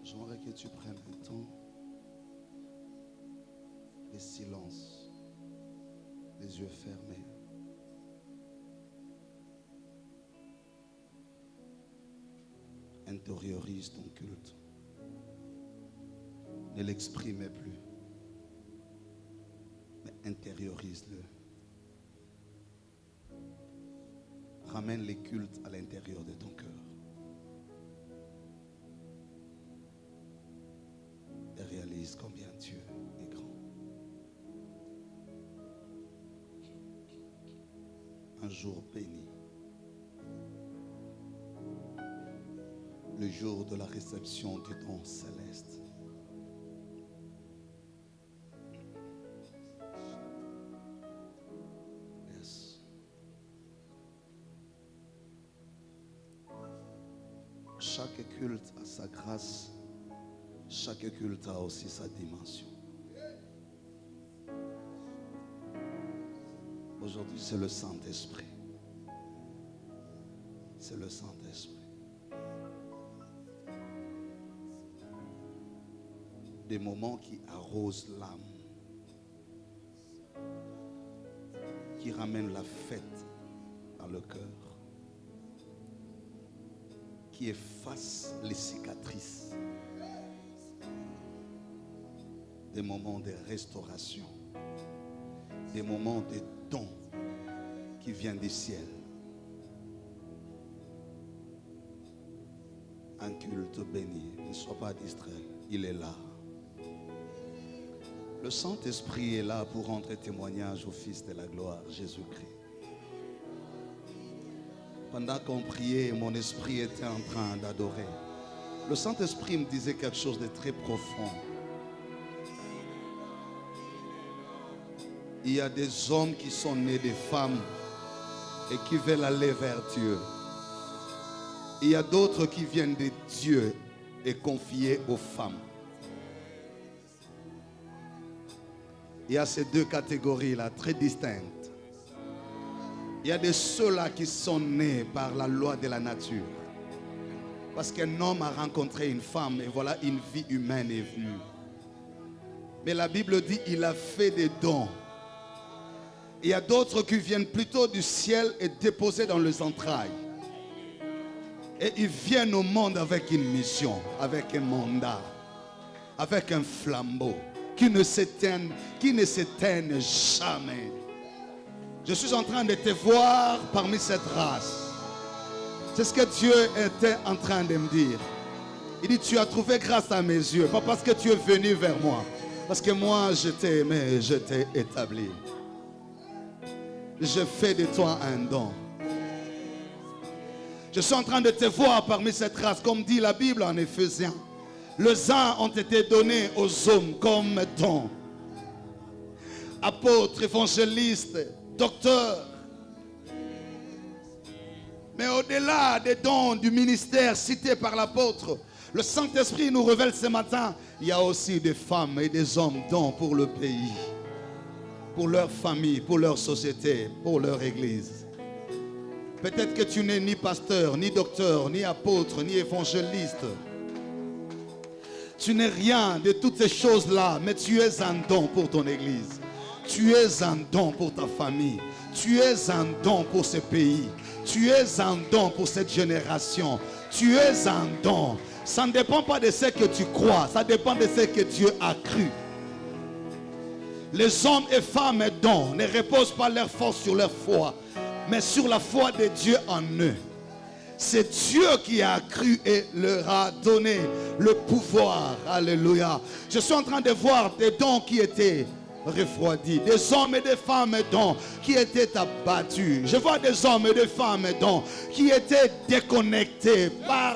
J'aimerais que tu prennes un temps de silence, les yeux fermés. Intériorise ton culte. Ne l'exprime plus, mais intériorise-le. Ramène les cultes à l'intérieur de ton cœur. Et réalise combien Dieu est grand. Un jour béni. Le jour de la réception du don céleste. Yes. Chaque culte a sa grâce. Chaque culte a aussi sa dimension. Aujourd'hui, c'est le Saint-Esprit. C'est le Saint-Esprit. Des moments qui arrosent l'âme, qui ramènent la fête dans le cœur, qui effacent les cicatrices, des moments de restauration, des moments de dons qui viennent du ciel. Un culte béni, ne sois pas distrait, il est là. Le Saint-Esprit est là pour rendre témoignage au Fils de la gloire, Jésus-Christ. Pendant qu'on priait, mon esprit était en train d'adorer. Le Saint-Esprit me disait quelque chose de très profond. Il y a des hommes qui sont nés des femmes et qui veulent aller vers Dieu. Il y a d'autres qui viennent de Dieu et confiés aux femmes. Il y a ces deux catégories-là, très distinctes. Il y a de ceux-là qui sont nés par la loi de la nature. Parce qu'un homme a rencontré une femme et voilà, une vie humaine est venue. Mais la Bible dit qu'il a fait des dons. Il y a d'autres qui viennent plutôt du ciel et déposés dans les entrailles. Et ils viennent au monde avec une mission, avec un mandat, avec un flambeau qui ne s'éteignent jamais. Je suis en train de te voir parmi cette race. C'est ce que Dieu était en train de me dire. Il dit, tu as trouvé grâce à mes yeux, pas parce que tu es venu vers moi, parce que moi je t'ai aimé, je t'ai établi. Je fais de toi un don. Je suis en train de te voir parmi cette race, comme dit la Bible en Éphésiens. Les uns ont été donnés aux hommes comme dons. Apôtres, évangélistes, docteurs. Mais au-delà des dons du ministère cité par l'apôtre, le Saint-Esprit nous révèle ce matin, il y a aussi des femmes et des hommes dons pour le pays, pour leur famille, pour leur société, pour leur église. Peut-être que tu n'es ni pasteur, ni docteur, ni apôtre, ni évangéliste. Tu n'es rien de toutes ces choses-là, mais tu es un don pour ton église. Tu es un don pour ta famille. Tu es un don pour ce pays. Tu es un don pour cette génération. Tu es un don. Ça ne dépend pas de ce que tu crois, ça dépend de ce que Dieu a cru. Les hommes et femmes dons ne reposent pas leur force sur leur foi, mais sur la foi de Dieu en eux. C'est Dieu qui a cru et leur a donné le pouvoir. Alléluia. Je suis en train de voir des dons qui étaient refroidis. Des hommes et des femmes dons qui étaient abattus. Je vois des hommes et des femmes dons qui étaient déconnectés par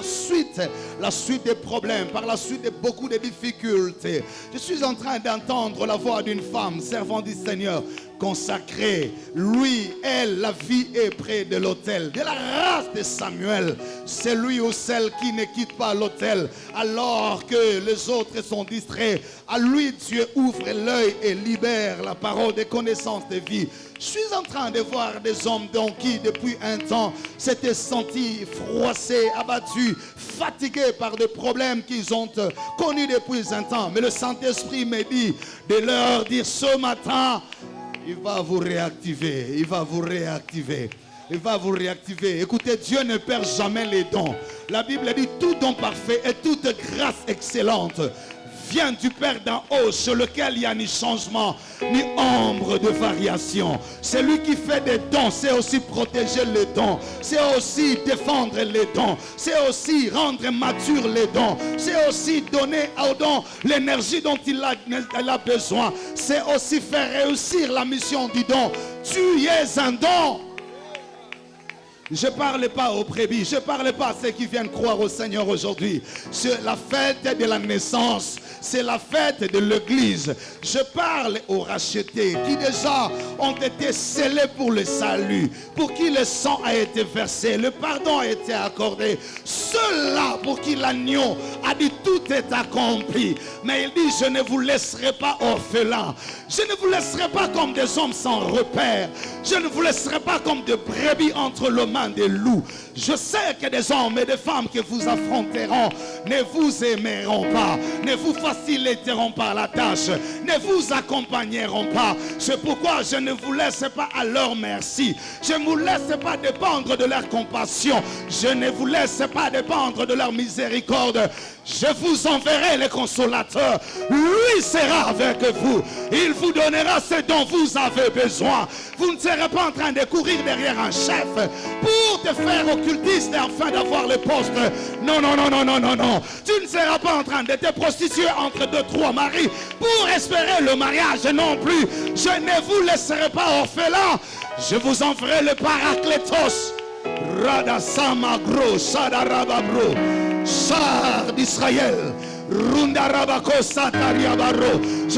la suite des problèmes, par la suite de beaucoup de difficultés. Je suis en train d'entendre la voix d'une femme servant du Seigneur consacré. Lui, elle, la vie est près de l'autel. De la race de Samuel, c'est lui ou celle qui ne quitte pas l'autel alors que les autres sont distraits. À lui, Dieu ouvre l'œil et libère la parole des connaissances de vie. Je suis en train de voir des hommes donc qui, depuis un temps, s'étaient sentis froissés, abattus, fatigués par des problèmes qu'ils ont connus depuis un temps. Mais le Saint-Esprit me dit de leur dire ce matin, il va vous réactiver, il va vous réactiver. Il va vous réactiver. Écoutez, Dieu ne perd jamais les dons. La Bible dit tout don parfait et toute grâce excellente vient du Père d'en haut, sur lequel il n'y a ni changement, ni ombre de variation. C'est lui qui fait des dons, c'est aussi protéger les dons, c'est aussi défendre les dons, c'est aussi rendre mature les dons, c'est aussi donner aux dons l'énergie dont il a besoin, c'est aussi faire réussir la mission du don. Tu es un don. Je ne parle pas aux brebis, je ne parle pas à ceux qui viennent croire au Seigneur aujourd'hui. C'est la fête de la naissance, c'est la fête de l'église. Je parle aux rachetés qui déjà ont été scellés pour le salut, pour qui le sang a été versé, le pardon a été accordé. Ceux-là pour qui l'agneau a dit tout est accompli. Mais il dit je ne vous laisserai pas orphelins, je ne vous laisserai pas comme des hommes sans repère, je ne vous laisserai pas comme des brebis entre les mains des loups. Je sais que des hommes et des femmes que vous affronteront ne vous aimeront pas, ne vous faciliteront pas la tâche, ne vous accompagneront pas. C'est pourquoi je ne vous laisse pas à leur merci, je ne vous laisse pas dépendre de leur compassion, je ne vous laisse pas dépendre de leur miséricorde. Je vous enverrai le consolateur, lui sera avec vous, il vous donnera ce dont vous avez besoin. Vous ne serez pas en train de courir derrière un chef pour te faire occultiste afin d'avoir le poste. Non, non, non, non, non, non, non. Tu ne seras pas en train de te prostituer entre 2-3 maris pour espérer le mariage non plus. Je ne vous laisserai pas orphelins. Je vous enverrai le Paraclétos. Radasamagro, Sadarababro, Char d'Israël. Je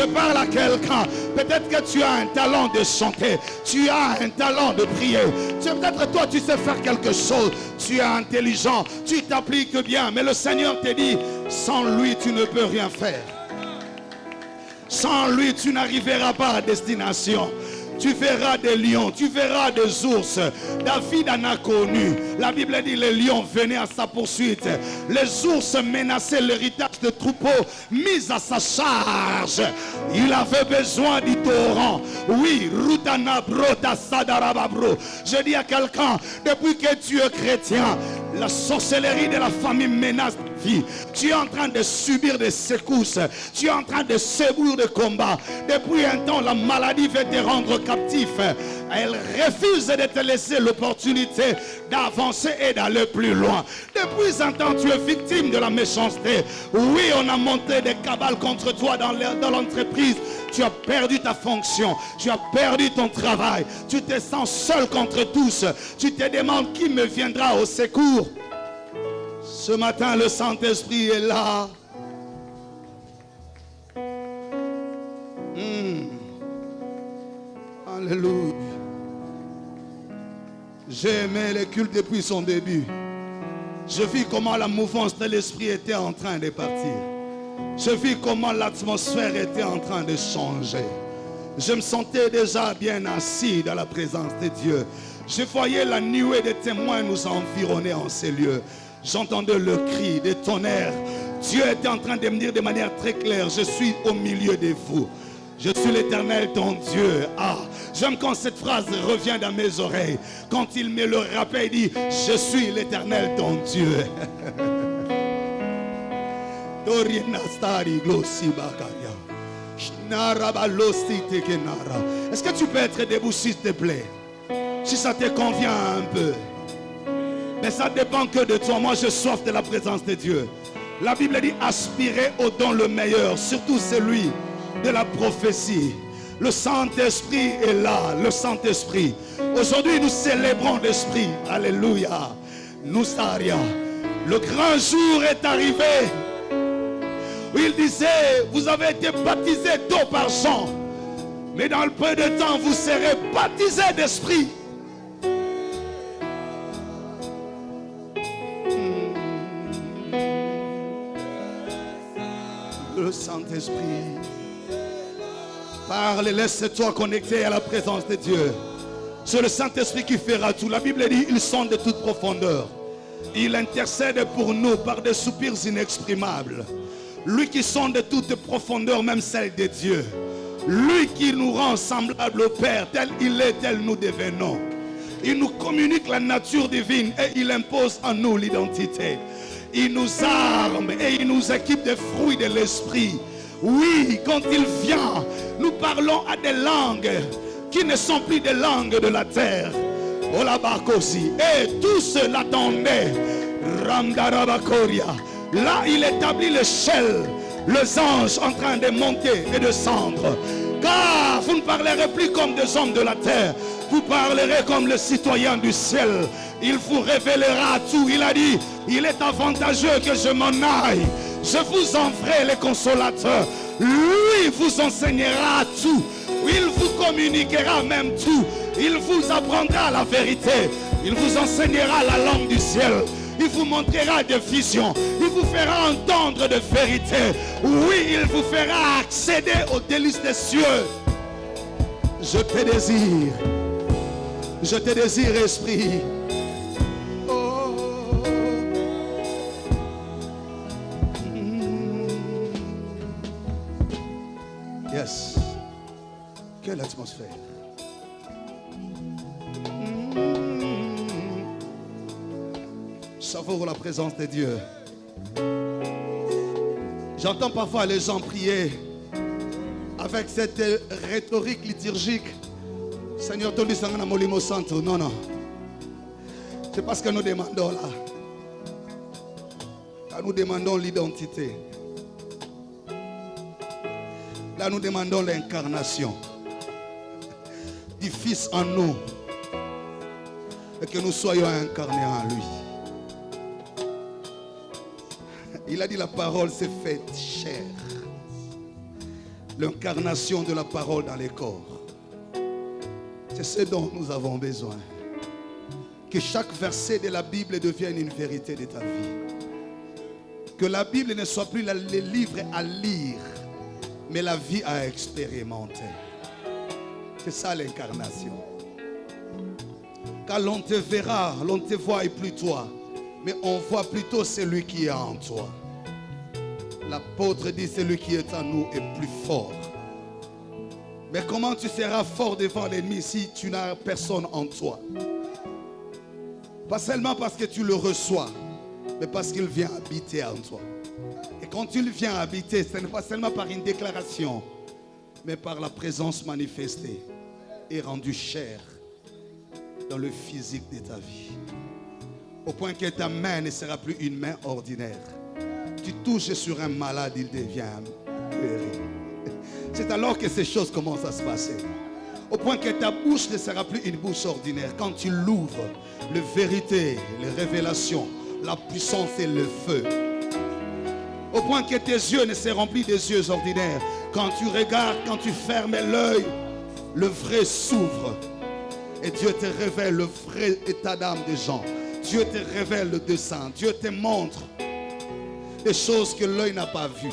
parle à quelqu'un. Peut-être que tu as un talent de chanter, tu as un talent de prier. Peut-être toi tu sais faire quelque chose, tu es intelligent, tu t'appliques bien. Mais le Seigneur te dit, sans lui tu ne peux rien faire. Sans lui tu n'arriveras pas à destination. Tu verras des lions, tu verras des ours. David en a connu. La Bible dit les lions venaient à sa poursuite. Les ours menaçaient l'héritage de troupeaux mis à sa charge. Il avait besoin du torrent. Oui, Rutana Brota Sadarababro. Je dis à quelqu'un, depuis que tu es chrétien, la sorcellerie de la famille menace ta vie. Tu es en train de subir des secousses. Tu es en train de subir des combats. Depuis un temps, la maladie veut te rendre captif. Elle refuse de te laisser l'opportunité d'avancer et d'aller plus loin. Depuis un temps, tu es victime de la méchanceté. Oui, on a monté des cabales contre toi dans l'entreprise. Tu as perdu ta fonction. Tu as perdu ton travail. Tu te sens seul contre tous. Tu te demandes qui me viendra au secours. Ce matin, le Saint-Esprit est là. Alléluia. J'ai aimé le culte depuis son début. Je vis comment la mouvance de l'esprit était en train de partir. Je vis comment l'atmosphère était en train de changer. Je me sentais déjà bien assis dans la présence de Dieu. Je voyais la nuée des témoins nous environner en ces lieux. J'entendais le cri des tonnerres. Dieu était en train de me dire de manière très claire, je suis au milieu de vous. Je suis l'Éternel ton Dieu. Ah, j'aime quand cette phrase revient dans mes oreilles. Quand il me le rappelle, il dit, je suis l'Éternel ton Dieu. Est-ce que tu peux être debout s'il te plaît? Si ça te convient un peu. Mais ça dépend que de toi. Moi je soif de la présence de Dieu. La Bible dit aspirez au don le meilleur, surtout celui de la prophétie. Le Saint-Esprit est là, le Saint-Esprit. Aujourd'hui nous célébrons l'Esprit. Alléluia. Nous saria. Le grand jour est arrivé. Il disait, vous avez été baptisés d'eau par Jean. Mais dans le peu de temps, vous serez baptisés d'esprit. Le Saint-Esprit. Parle, laisse-toi connecter à la présence de Dieu. C'est le Saint-Esprit qui fera tout. La Bible dit, ils sont de toute profondeur. Il intercède pour nous par des soupirs inexprimables. Lui qui sonde de toute profondeur, même celle de Dieu. Lui qui nous rend semblables au Père, tel il est, tel nous devenons. Il nous communique la nature divine et il impose en nous l'identité. Il nous arme et il nous équipe des fruits de l'esprit. Oui, quand il vient, nous parlons à des langues qui ne sont plus des langues de la terre. Et tous l'attendaient. Là, il établit l'échelle, les anges en train de monter et de descendre. Car vous ne parlerez plus comme des hommes de la terre. Vous parlerez comme les citoyens du ciel. Il vous révélera tout. Il a dit, il est avantageux que je m'en aille. Je vous enverrai les consolateurs. Lui vous enseignera tout. Il vous communiquera même tout. Il vous apprendra la vérité. Il vous enseignera la langue du ciel. Il vous montrera des visions. Il vous fera entendre de vérité. Oui, il vous fera accéder aux délices des cieux. Je te désire. Je te désire, Esprit. Oh. Yes. Quelle atmosphère. Savoure la présence de Dieu. J'entends parfois les gens prier avec cette rhétorique liturgique. Seigneur, ton Sangana Molimo Santo. Non, non. C'est parce que nous demandons là. Là, nous demandons l'identité. Là, nous demandons l'incarnation du Fils en nous. Et que nous soyons incarnés en lui. Il a dit la parole s'est faite chair. L'incarnation de la parole dans les corps. C'est ce dont nous avons besoin. Que chaque verset de la Bible devienne une vérité de ta vie. Que la Bible ne soit plus les livres à lire, mais la vie à expérimenter. C'est ça l'incarnation. Car l'on te verra, l'on ne te voit plus toi, mais on voit plutôt celui qui est en toi. L'apôtre dit celui qui est en nous est plus fort. Mais comment tu seras fort devant l'ennemi si tu n'as personne en toi? Pas seulement parce que tu le reçois, mais parce qu'il vient habiter en toi. Et quand il vient habiter, ce n'est pas seulement par une déclaration, mais par la présence manifestée et rendue chair dans le physique de ta vie. Au point que ta main ne sera plus une main ordinaire. Tu touches sur un malade, il devient guéri. C'est alors que ces choses commencent à se passer. Au point que ta bouche ne sera plus une bouche ordinaire. Quand tu l'ouvres, la vérité, les révélations, la puissance et le feu. Au point que tes yeux ne seront plus des yeux ordinaires. Quand tu regardes, quand tu fermes l'œil, le vrai s'ouvre. Et Dieu te révèle le vrai état d'âme des gens. Dieu te révèle le dessein. Dieu te montre des choses que l'œil n'a pas vues.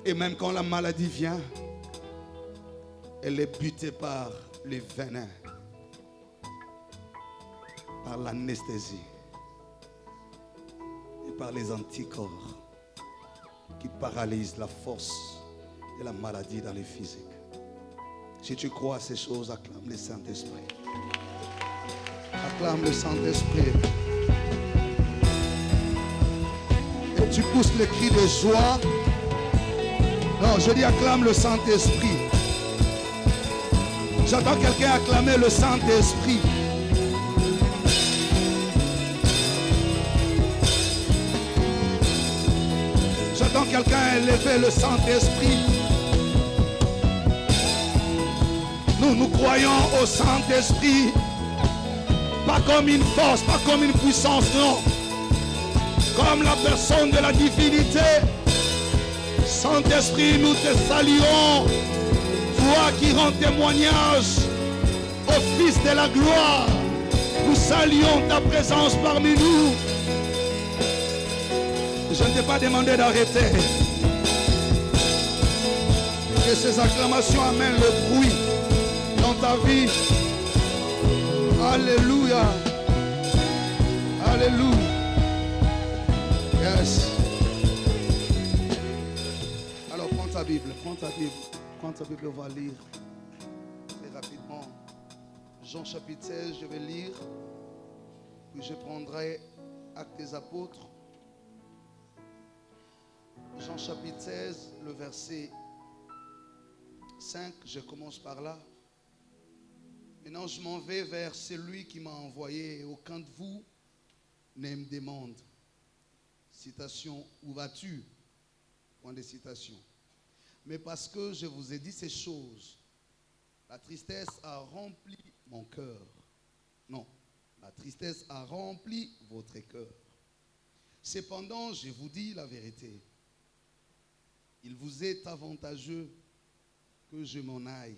Et même quand la maladie vient, elle est butée par les venins, par l'anesthésie et par les anticorps qui paralysent la force de la maladie dans les physiques. Si tu crois à ces choses, acclame le Saint-Esprit. Acclame le Saint-Esprit. Et tu pousses le cri de joie. Non, je dis acclame le Saint-Esprit. J'entends quelqu'un acclamer le Saint-Esprit. J'entends quelqu'un élever le Saint-Esprit. Nous croyons au Saint-Esprit. Pas comme une force, pas comme une puissance, non. Comme la personne de la divinité. Saint-Esprit, nous te saluons. Toi qui rends témoignage au Fils de la gloire. Nous saluons ta présence parmi nous. Je ne t'ai pas demandé d'arrêter. Que ces acclamations amènent le bruit dans ta vie. Alléluia. Alléluia. Yes. Alors prends ta Bible, on va lire très rapidement. Jean chapitre 16, je vais lire. Puis je prendrai Actes des Apôtres. Jean chapitre 16, le verset 5, je commence par là. Maintenant, je m'en vais vers celui qui m'a envoyé. Aucun de vous ne me demande. Citation, où vas-tu? Point de citation. Mais parce que je vous ai dit ces choses, la tristesse a rempli mon cœur. Non, la tristesse a rempli votre cœur. Cependant, je vous dis la vérité. Il vous est avantageux que je m'en aille.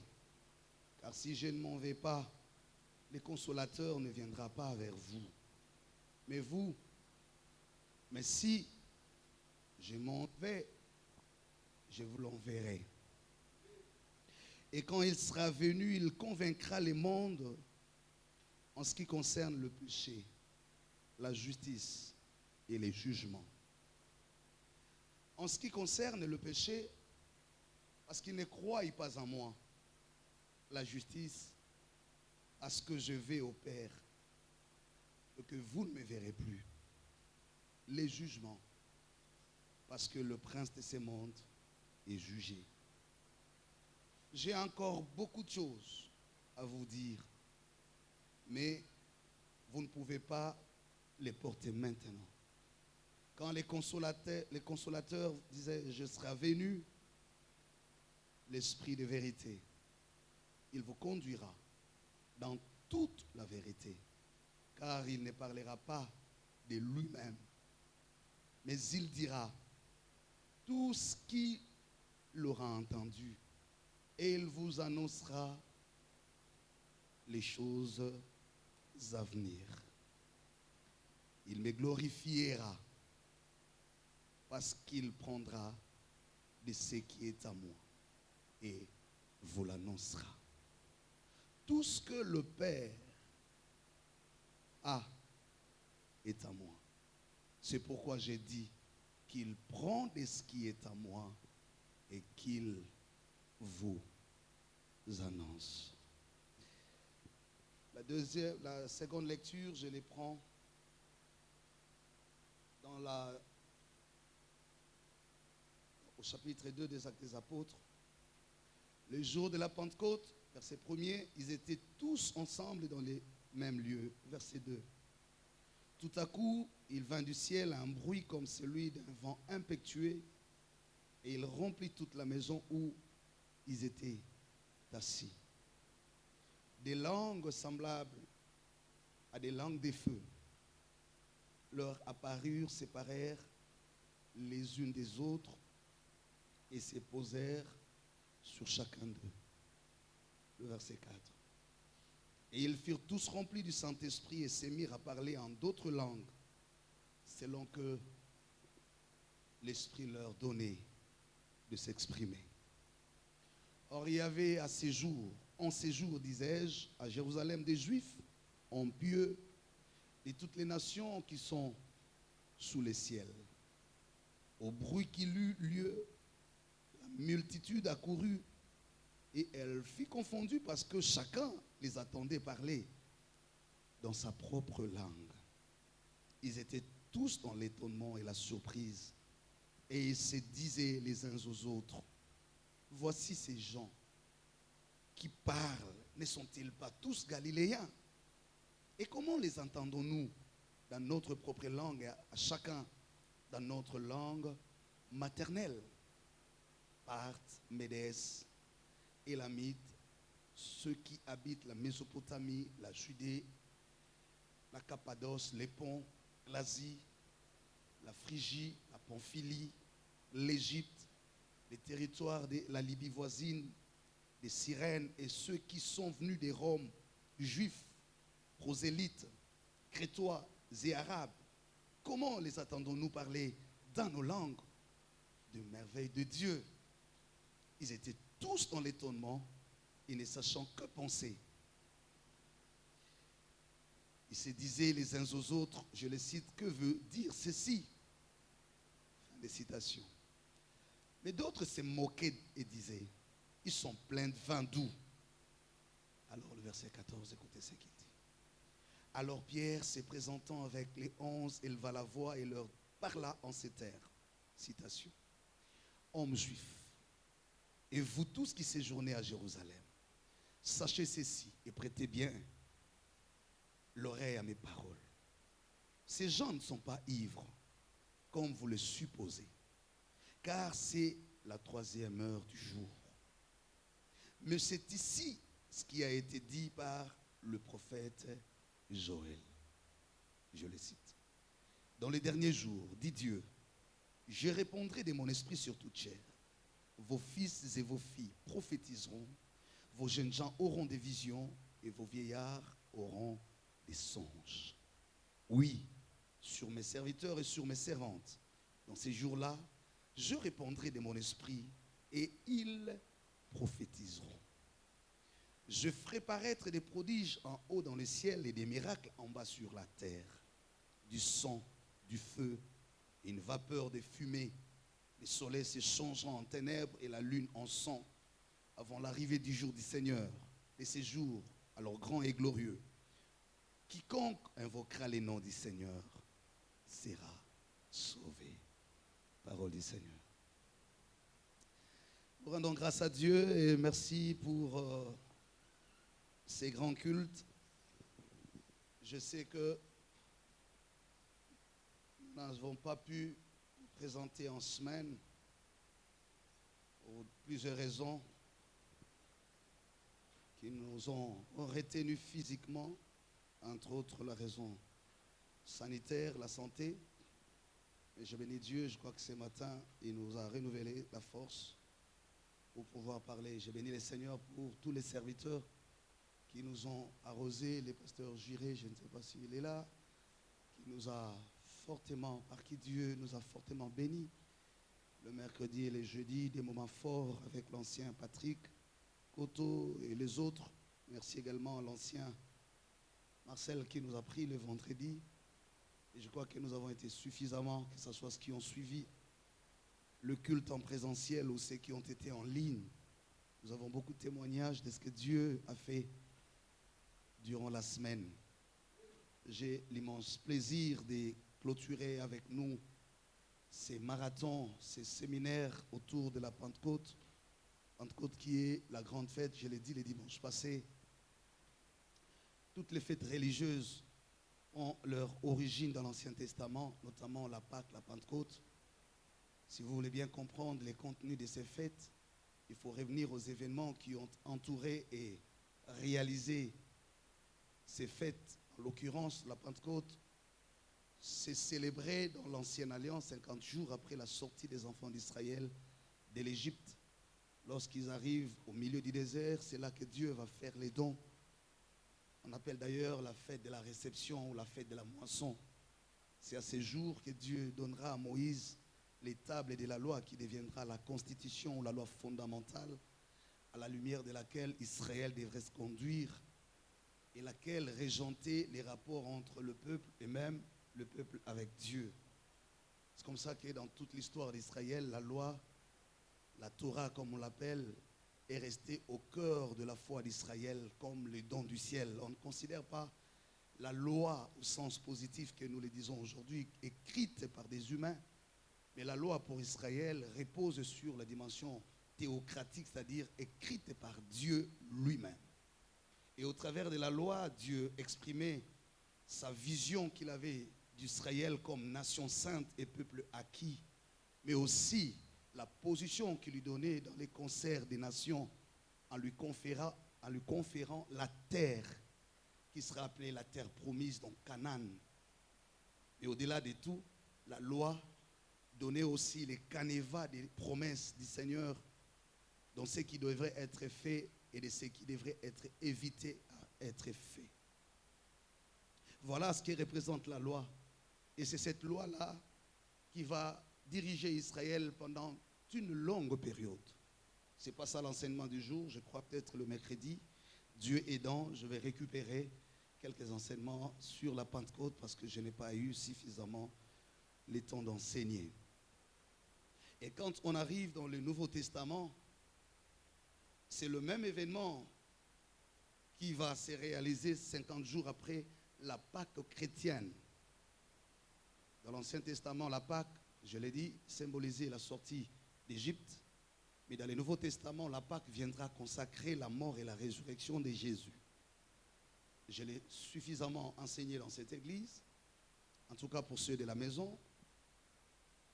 Car si je ne m'en vais pas, le consolateur ne viendra pas vers vous. Mais si je m'en vais, je vous l'enverrai. Et quand il sera venu, il convaincra les mondes en ce qui concerne le péché, la justice et les jugements. En ce qui concerne le péché, parce qu'ils ne croient pas en moi. La justice, à ce que je vais au Père, et que vous ne me verrez plus. Les jugements, parce que le prince de ce monde est jugé. J'ai encore beaucoup de choses à vous dire, mais vous ne pouvez pas les porter maintenant. Quand les consolateurs disaient « Je serai venu », l'Esprit de vérité, il vous conduira dans toute la vérité, car il ne parlera pas de lui-même, mais il dira tout ce qu'il aura entendu et il vous annoncera les choses à venir. Il me glorifiera parce qu'il prendra de ce qui est à moi et vous l'annoncera. Tout ce que le Père a est à moi. C'est pourquoi j'ai dit qu'il prend de ce qui est à moi et qu'il vous annonce. La seconde lecture, je les prends au chapitre 2 des Actes des Apôtres. Le jour de la Pentecôte, verset 1er, ils étaient tous ensemble dans les mêmes lieux. Verset 2. Tout à coup, il vint du ciel un bruit comme celui d'un vent impétueux et il remplit toute la maison où ils étaient assis. Des langues semblables à des langues des feux leur apparurent, séparèrent les unes des autres et se posèrent sur chacun d'eux. Le verset 4. Et ils furent tous remplis du Saint-Esprit et se mirent à parler en d'autres langues, selon que l'Esprit leur donnait de s'exprimer. Or, il y avait en ces jours, disais-je, à Jérusalem des Juifs, en pieux, de toutes les nations qui sont sous les ciels. Au bruit qu'il eut lieu, la multitude accourut et elle fut confondue parce que chacun les attendait parler dans sa propre langue. Ils étaient tous dans l'étonnement et la surprise et ils se disaient les uns aux autres, voici ces gens qui parlent, ne sont-ils pas tous galiléens? Et comment les entendons-nous dans notre propre langue, à chacun dans notre langue maternelle? Parthes, Médès, Élamites, ceux qui habitent la Mésopotamie, la Judée, la Cappadoce, les Ponts, l'Asie, la Phrygie, la Pamphylie, l'Égypte, les territoires de la Libye voisine, des Cyrènes et ceux qui sont venus des Roms, juifs, prosélytes, crétois et arabes. Comment les attendons-nous parler dans nos langues de merveilles de Dieu? Ils étaient tous dans l'étonnement et ne sachant que penser. Ils se disaient les uns aux autres, je les cite, que veut dire ceci? Fin de citation. Mais d'autres se moquaient et disaient, ils sont pleins de vin doux. Alors le verset 14, écoutez ce qu'il dit. Alors Pierre, se présentant avec les 11, éleva la voix et leur parla en ces termes. Citation. Hommes juifs, et vous tous qui séjournez à Jérusalem, sachez ceci et prêtez bien l'oreille à mes paroles. Ces gens ne sont pas ivres, comme vous le supposez, car c'est la 3e heure du jour. Mais c'est ici ce qui a été dit par le prophète Joël. Je le cite. Dans les derniers jours, dit Dieu, je répondrai de mon esprit sur toute chair. Vos fils et vos filles prophétiseront, vos jeunes gens auront des visions et vos vieillards auront des songes. Oui, sur mes serviteurs et sur mes servantes, dans ces jours-là, je répondrai de mon esprit et ils prophétiseront. Je ferai paraître des prodiges en haut dans le ciel et des miracles en bas sur la terre, du sang, du feu et une vapeur de fumée. Le soleil se changera en ténèbres et la lune en sang avant l'arrivée du jour du Seigneur, de ces jours alors grands et glorieux. Quiconque invoquera les noms du Seigneur sera sauvé. Parole du Seigneur. Nous rendons grâce à Dieu et merci pour ces grands cultes. Je sais que nous n'avons pas pu présenter en semaine pour plusieurs raisons qui nous ont retenus physiquement, entre autres la raison sanitaire, la santé. Mais je bénis Dieu, je crois que ce matin, il nous a renouvelé la force pour pouvoir parler. Je bénis le Seigneur pour tous les serviteurs qui nous ont arrosés, les pasteurs Giré, je ne sais pas s'il est là, qui nous a fortement, par qui Dieu nous a fortement bénis. Le mercredi et les jeudis, des moments forts avec l'ancien Patrick Coteau et les autres. Merci également à l'ancien Marcel qui nous a pris le vendredi. Et je crois que nous avons été suffisamment, que ce soit ceux qui ont suivi le culte en présentiel ou ceux qui ont été en ligne. Nous avons beaucoup de témoignages de ce que Dieu a fait durant la semaine. J'ai l'immense plaisir de clôturer avec nous ces marathons, ces séminaires autour de la Pentecôte. Pentecôte qui est la grande fête, je l'ai dit les dimanches passés. Toutes les fêtes religieuses ont leur origine dans l'Ancien Testament, notamment la Pâque, la Pentecôte. Si vous voulez bien comprendre les contenus de ces fêtes, il faut revenir aux événements qui ont entouré et réalisé ces fêtes. En l'occurrence, la Pentecôte s'est célébrée dans l'Ancienne Alliance 50 jours après la sortie des enfants d'Israël de l'Égypte. Lorsqu'ils arrivent au milieu du désert, c'est là que Dieu va faire les dons. On appelle d'ailleurs la fête de la réception ou la fête de la moisson. C'est à ce jour que Dieu donnera à Moïse les tables de la loi qui deviendra la constitution ou la loi fondamentale à la lumière de laquelle Israël devrait se conduire et laquelle régentait les rapports entre le peuple et même le peuple avec Dieu. C'est comme ça que dans toute l'histoire d'Israël, la loi, la Torah comme on l'appelle, est restée au cœur de la foi d'Israël comme le don du ciel. On ne considère pas la loi au sens positif que nous le disons aujourd'hui, écrite par des humains, mais la loi pour Israël repose sur la dimension théocratique, c'est-à-dire écrite par Dieu lui-même. Et au travers de la loi, Dieu exprimait sa vision qu'il avait d'Israël comme nation sainte et peuple acquis, mais aussi la position qu'il lui donnait dans les concerts des nations en lui conférant la terre qui sera appelée la terre promise, donc Canaan. Et au-delà de tout, la loi donner aussi les canevas des promesses du Seigneur dans ce qui devrait être fait et de ce qui devrait être évité à être fait. Voilà ce que représente la loi. Et c'est cette loi-là qui va diriger Israël pendant une longue période. Ce n'est pas ça l'enseignement du jour, je crois peut-être le mercredi. Dieu aidant, je vais récupérer quelques enseignements sur la Pentecôte parce que je n'ai pas eu suffisamment le temps d'enseigner. Et quand on arrive dans le Nouveau Testament, c'est le même événement qui va se réaliser 50 jours après la Pâque chrétienne. Dans l'Ancien Testament, la Pâque, je l'ai dit, symbolisait la sortie d'Égypte. Mais dans le Nouveau Testament, la Pâque viendra consacrer la mort et la résurrection de Jésus. Je l'ai suffisamment enseigné dans cette église, en tout cas pour ceux de la maison.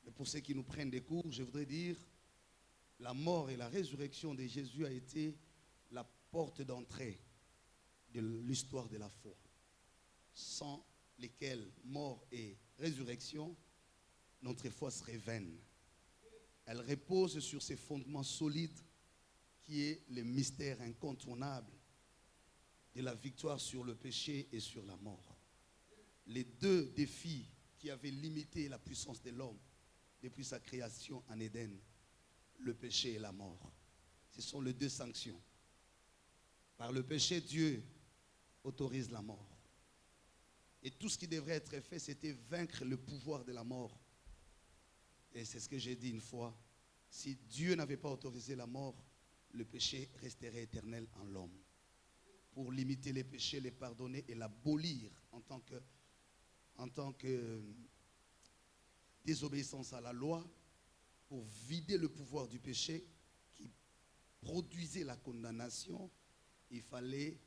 Mais pour ceux qui nous prennent des cours, je voudrais dire, la mort et la résurrection de Jésus a été la porte d'entrée de l'histoire de la foi, sans lesquelles mort et résurrection, notre foi serait vaine. Elle repose sur ces fondements solides qui est le mystère incontournable de la victoire sur le péché et sur la mort. Les deux défis qui avaient limité la puissance de l'homme depuis sa création en Éden, le péché et la mort. Ce sont les deux sanctions. Par le péché, Dieu autorise la mort. Et tout ce qui devrait être fait, c'était vaincre le pouvoir de la mort. Et c'est ce que j'ai dit une fois. Si Dieu n'avait pas autorisé la mort, le péché resterait éternel en l'homme. Pour limiter les péchés, les pardonner et l'abolir en tant que désobéissance à la loi, pour vider le pouvoir du péché qui produisait la condamnation, il fallait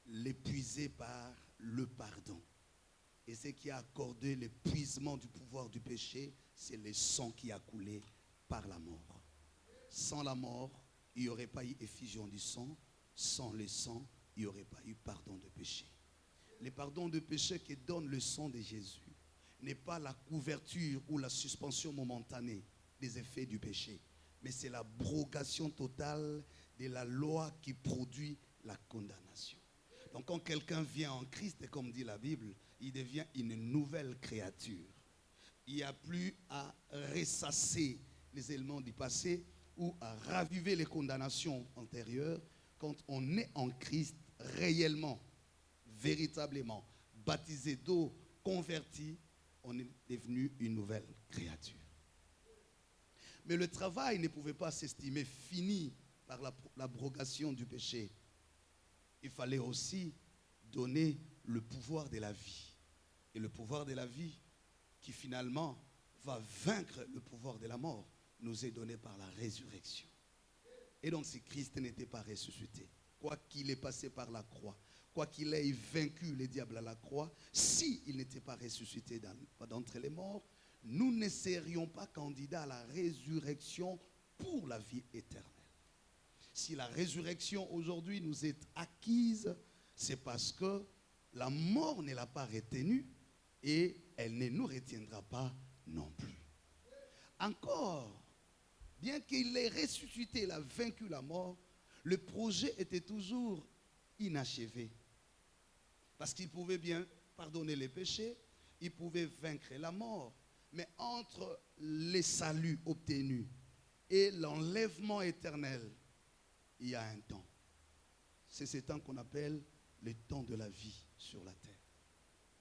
l'épuiser par le pardon. Et ce qui a accordé l'épuisement du pouvoir du péché, c'est le sang qui a coulé par la mort. Sans la mort, il n'y aurait pas eu effusion du sang. Sans le sang, il n'y aurait pas eu pardon de péché. Le pardon de péché que donne le sang de Jésus n'est pas la couverture ou la suspension momentanée des effets du péché, mais c'est l'abrogation totale de la loi qui produit la condamnation. Donc quand quelqu'un vient en Christ, comme dit la Bible, il devient une nouvelle créature. Il n'y a plus à ressasser les éléments du passé ou à raviver les condamnations antérieures. Quand on est en Christ réellement, véritablement, baptisé d'eau, converti, on est devenu une nouvelle créature. Mais le travail ne pouvait pas s'estimer fini par l'abrogation du péché. Il fallait aussi donner le pouvoir de la vie. Et le pouvoir de la vie, qui finalement va vaincre le pouvoir de la mort, nous est donné par la résurrection. Et donc si Christ n'était pas ressuscité, quoi qu'il ait passé par la croix, quoi qu'il ait vaincu le diable à la croix, s'il n'était pas ressuscité d'entre les morts, nous ne serions pas candidats à la résurrection pour la vie éternelle. Si la résurrection aujourd'hui nous est acquise, c'est parce que la mort ne l'a pas retenue et elle ne nous retiendra pas non plus. Encore, bien qu'il ait ressuscité, il a vaincu la mort, le projet était toujours inachevé. Parce qu'il pouvait bien pardonner les péchés, il pouvait vaincre la mort. Mais entre les saluts obtenus et l'enlèvement éternel, il y a un temps. C'est ce temps qu'on appelle le temps de la vie sur la terre.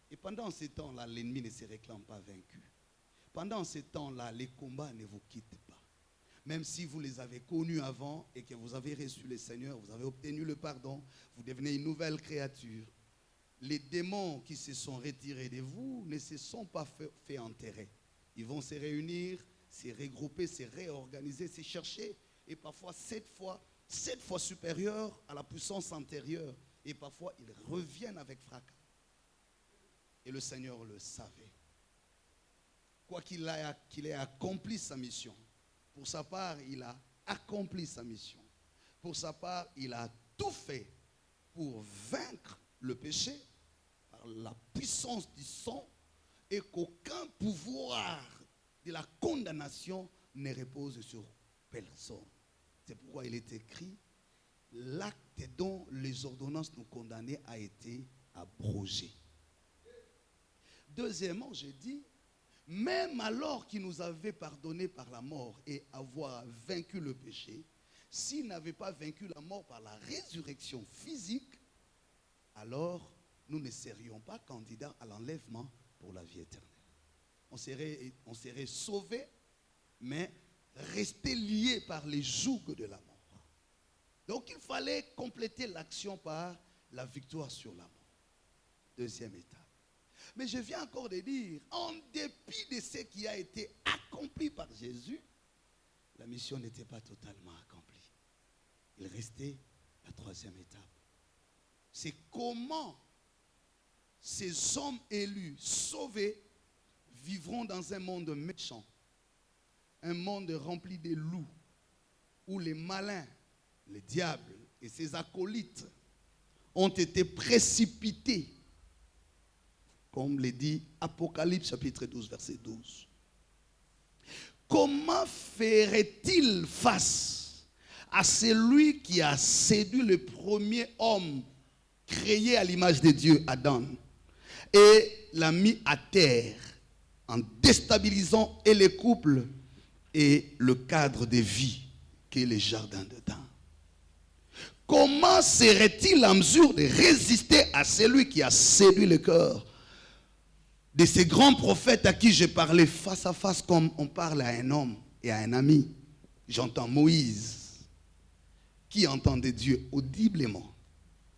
Et pendant ce temps-là, l'ennemi ne se réclame pas vaincu. Pendant ce temps-là, les combats ne vous quittent pas. Même si vous les avez connus avant et que vous avez reçu le Seigneur, vous avez obtenu le pardon, vous devenez une nouvelle créature. Les démons qui se sont retirés de vous ne se sont pas fait enterrer. Ils vont se réunir, se regrouper, se réorganiser, se chercher. Et parfois 7 fois supérieurs à la puissance antérieure. Et parfois ils reviennent avec fracas. Et le Seigneur le savait. Quoi qu'il ait accompli sa mission. Pour sa part, il a accompli sa mission. Pour sa part, il a tout fait pour vaincre le péché par la puissance du sang et qu'aucun pouvoir de la condamnation ne repose sur personne. C'est pourquoi il est écrit, l'acte dont les ordonnances nous condamnaient a été abrogé. Deuxièmement, j'ai dit, même alors qu'il nous avait pardonné par la mort et avoir vaincu le péché, s'il n'avait pas vaincu la mort par la résurrection physique, alors nous ne serions pas candidats à l'enlèvement pour la vie éternelle. On serait sauvés, mais restés liés par les jougs de la mort. Donc il fallait compléter l'action par la victoire sur la mort. Deuxième étape. Mais je viens encore de dire, en dépit de ce qui a été accompli par Jésus, la mission n'était pas totalement accomplie. Il restait la troisième étape. C'est comment ces hommes élus, sauvés, vivront dans un monde méchant, un monde rempli de loups, où les malins, les diables et ses acolytes ont été précipités, comme le dit Apocalypse chapitre 12, verset 12. Comment ferait-il face à celui qui a séduit le premier homme créé à l'image de Dieu, Adam, et l'a mis à terre en déstabilisant et les couples et le cadre de vie qu'est le jardin d'Éden? Comment serait-il en mesure de résister à celui qui a séduit le cœur de ces grands prophètes à qui j'ai parlé face à face comme on parle à un homme et à un ami? J'entends Moïse qui entendait Dieu audiblement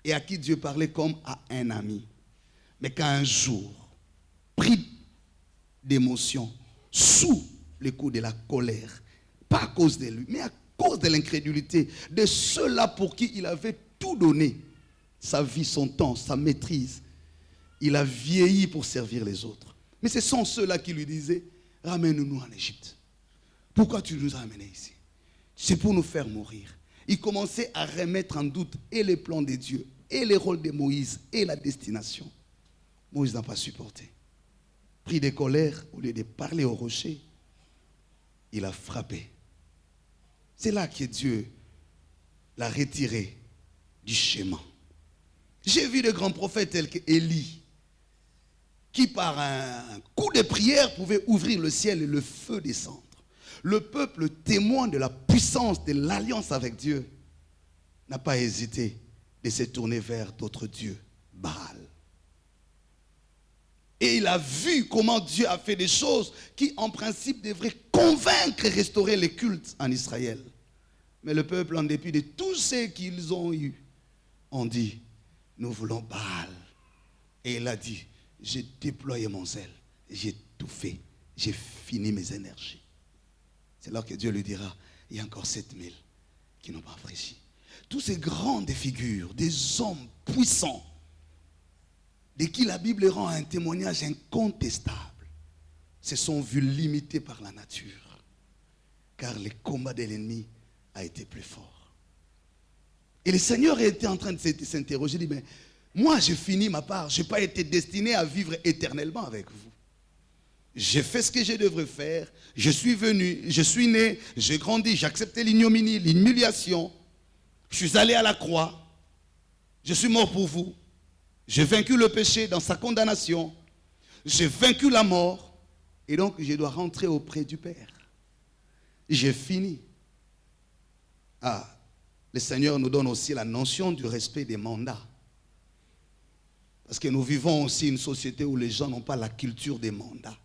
et à qui Dieu parlait comme à un ami. Mais qu'un jour, pris d'émotion, sous le coup de la colère, pas à cause de lui, mais à cause de l'incrédulité de ceux-là pour qui il avait tout donné, sa vie, son temps, sa maîtrise, il a vieilli pour servir les autres. Mais ce sont ceux-là qui lui disaient, ramène-nous en Égypte. Pourquoi tu nous as amenés ici? C'est pour nous faire mourir. Il commençait à remettre en doute et les plans de Dieu, et les rôles de Moïse, et la destination. Moïse n'a pas supporté. Pris de colère, au lieu de parler au rocher, il a frappé. C'est là que Dieu l'a retiré du schéma. J'ai vu de grands prophètes tels qu'Élie, qui par un coup de prière pouvait ouvrir le ciel et le feu descendre. Le peuple, témoin de la puissance de l'alliance avec Dieu, n'a pas hésité de se tourner vers d'autres dieux, Baal. Et il a vu comment Dieu a fait des choses qui, en principe, devraient convaincre et restaurer les cultes en Israël. Mais le peuple, en dépit de tout ce qu'ils ont eu, ont dit, nous voulons Baal. Et il a dit, j'ai déployé mon zèle, j'ai tout fait, j'ai fini mes énergies. C'est là que Dieu lui dira, il y a encore 7000 qui n'ont pas fraîchi. Tous ces grandes figures, des hommes puissants, de qui la Bible rend un témoignage incontestable, se sont vus limités par la nature, car le combat de l'ennemi a été plus fort. Et le Seigneur était en train de s'interroger, il dit, mais moi j'ai fini ma part, je n'ai pas été destiné à vivre éternellement avec vous. J'ai fait ce que je devrais faire, je suis venu, je suis né, j'ai grandi, j'ai accepté l'ignominie, l'humiliation, je suis allé à la croix, je suis mort pour vous. J'ai vaincu le péché dans sa condamnation. J'ai vaincu la mort. Et donc, je dois rentrer auprès du Père. J'ai fini. Ah, le Seigneur nous donne aussi la notion du respect des mandats. Parce que nous vivons aussi une société où les gens n'ont pas la culture des mandats.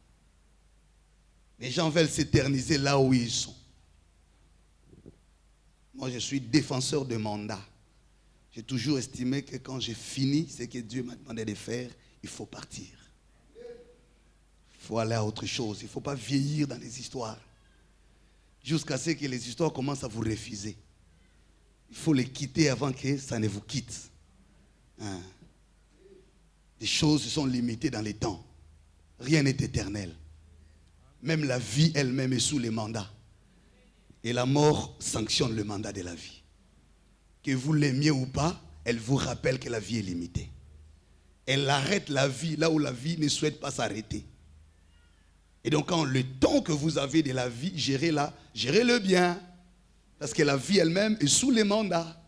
Les gens veulent s'éterniser là où ils sont. Moi, je suis défenseur de mandats. J'ai toujours estimé que quand j'ai fini ce que Dieu m'a demandé de faire, il faut partir. Il faut aller à autre chose. Il ne faut pas vieillir dans les histoires. Jusqu'à ce que les histoires commencent à vous refuser. Il faut les quitter avant que ça ne vous quitte. Hein? Les choses sont limitées dans les temps. Rien n'est éternel. Même la vie elle-même est sous les mandats. Et la mort sanctionne le mandat de la vie. Que vous l'aimiez ou pas, elle vous rappelle que la vie est limitée. Elle arrête la vie là où la vie ne souhaite pas s'arrêter. Et donc, quand le temps que vous avez de la vie, gérez-le bien. Parce que la vie elle-même est sous les mandats.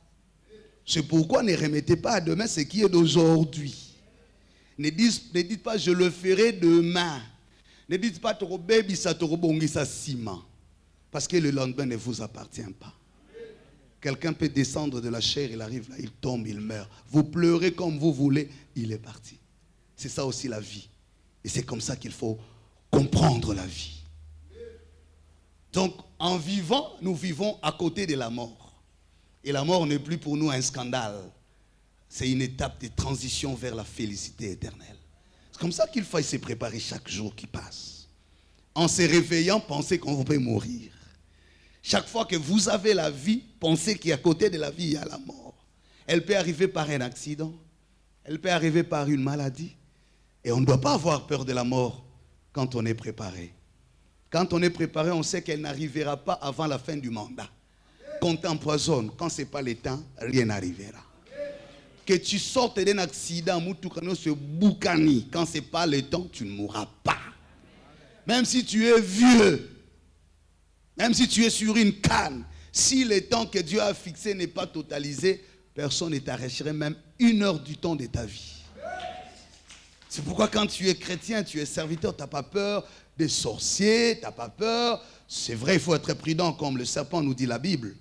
C'est pourquoi ne remettez pas à demain ce qui est d'aujourd'hui. Ne dites pas je le ferai demain. Ne dites pas toro baby ça toro bongi ça ciment. Parce que le lendemain ne vous appartient pas. Quelqu'un peut descendre de la chair, il arrive là, il tombe, il meurt. Vous pleurez comme vous voulez, il est parti. C'est ça aussi la vie. Et c'est comme ça qu'il faut comprendre la vie. Donc, en vivant, nous vivons à côté de la mort. Et la mort n'est plus pour nous un scandale. C'est une étape de transition vers la félicité éternelle. C'est comme ça qu'il faut se préparer chaque jour qui passe. En se réveillant, pensez qu'on peut mourir. Chaque fois que vous avez la vie, pensez qu'à côté de la vie, il y a la mort. Elle peut arriver par un accident. Elle peut arriver par une maladie. Et on ne doit pas avoir peur de la mort quand on est préparé. Quand on est préparé, on sait qu'elle n'arrivera pas avant la fin du mandat. Quand t'empoisonnes, quand ce n'est pas le temps, rien n'arrivera. Que tu sortes d'un accident, quand ce n'est pas le temps, tu ne mourras pas. Même si tu es vieux, même si tu es sur une canne, si le temps que Dieu a fixé n'est pas totalisé, personne ne t'arracherait même 1 heure du temps de ta vie. C'est pourquoi quand tu es chrétien, tu es serviteur, tu n'as pas peur des sorciers, tu n'as pas peur. C'est vrai, il faut être prudent comme le serpent nous dit la Bible.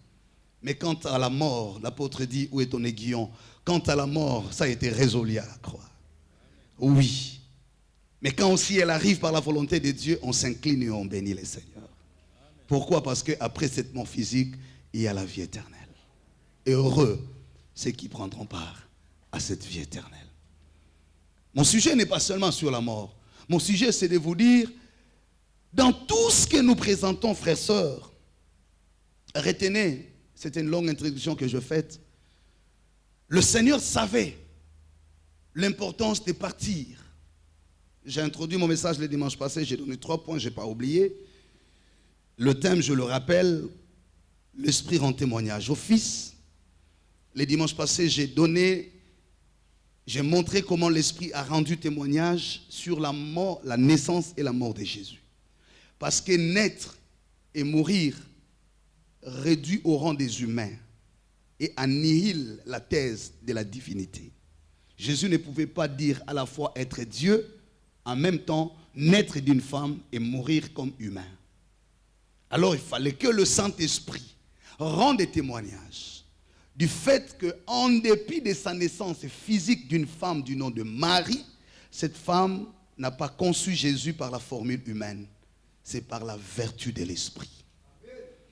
Mais quant à la mort, l'apôtre dit, où est ton aiguillon? Quant à la mort, ça a été résolu à la croix. Oui. Mais quand aussi elle arrive par la volonté de Dieu, on s'incline et on bénit le Seigneur. Pourquoi? Parce qu'après cette mort physique, il y a la vie éternelle. Et heureux ceux qui prendront part à cette vie éternelle. Mon sujet n'est pas seulement sur la mort. Mon sujet, c'est de vous dire, dans tout ce que nous présentons, frères, sœurs, retenez, c'est une longue introduction que je fais. Le Seigneur savait l'importance de partir. J'ai introduit mon message le dimanche passé, j'ai donné 3 points, je n'ai pas oublié. Le thème, je le rappelle, l'Esprit rend témoignage. Au Fils, le dimanche passé, j'ai montré comment l'Esprit a rendu témoignage sur la mort, la naissance et la mort de Jésus. Parce que naître et mourir réduit au rang des humains et annihile la thèse de la divinité. Jésus ne pouvait pas dire à la fois être Dieu, en même temps naître d'une femme et mourir comme humain. Alors il fallait que le Saint-Esprit rende témoignage du fait qu'en dépit de sa naissance physique d'une femme du nom de Marie, cette femme n'a pas conçu Jésus par la formule humaine, c'est par la vertu de l'Esprit.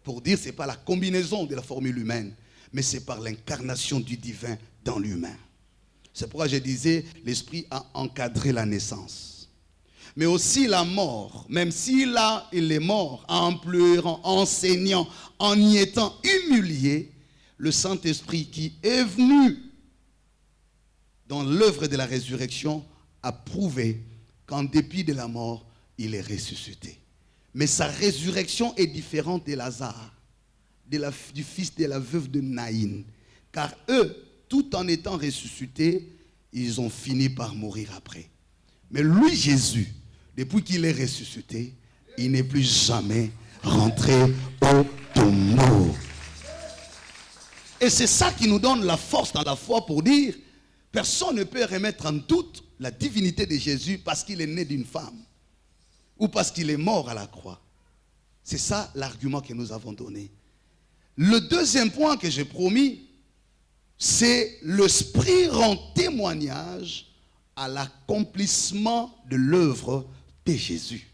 Pour dire, ce n'est pas la combinaison de la formule humaine, mais c'est par l'incarnation du divin dans l'humain. C'est pourquoi je disais, l'Esprit a encadré la naissance. Mais aussi la mort, même s'il est mort en pleurant, en saignant, en y étant humilié, le Saint-Esprit qui est venu dans l'œuvre de la résurrection a prouvé qu'en dépit de la mort, il est ressuscité. Mais sa résurrection est différente de Lazare, du fils de la veuve de Naïn. Car eux, tout en étant ressuscités, ils ont fini par mourir après. Mais lui, Jésus, depuis qu'il est ressuscité, il n'est plus jamais rentré au tombeau. Et c'est ça qui nous donne la force dans la foi pour dire, personne ne peut remettre en doute la divinité de Jésus parce qu'il est né d'une femme ou parce qu'il est mort à la croix. C'est ça l'argument que nous avons donné. Le deuxième point que j'ai promis, c'est l'Esprit rend témoignage à l'accomplissement de l'œuvre de Jésus.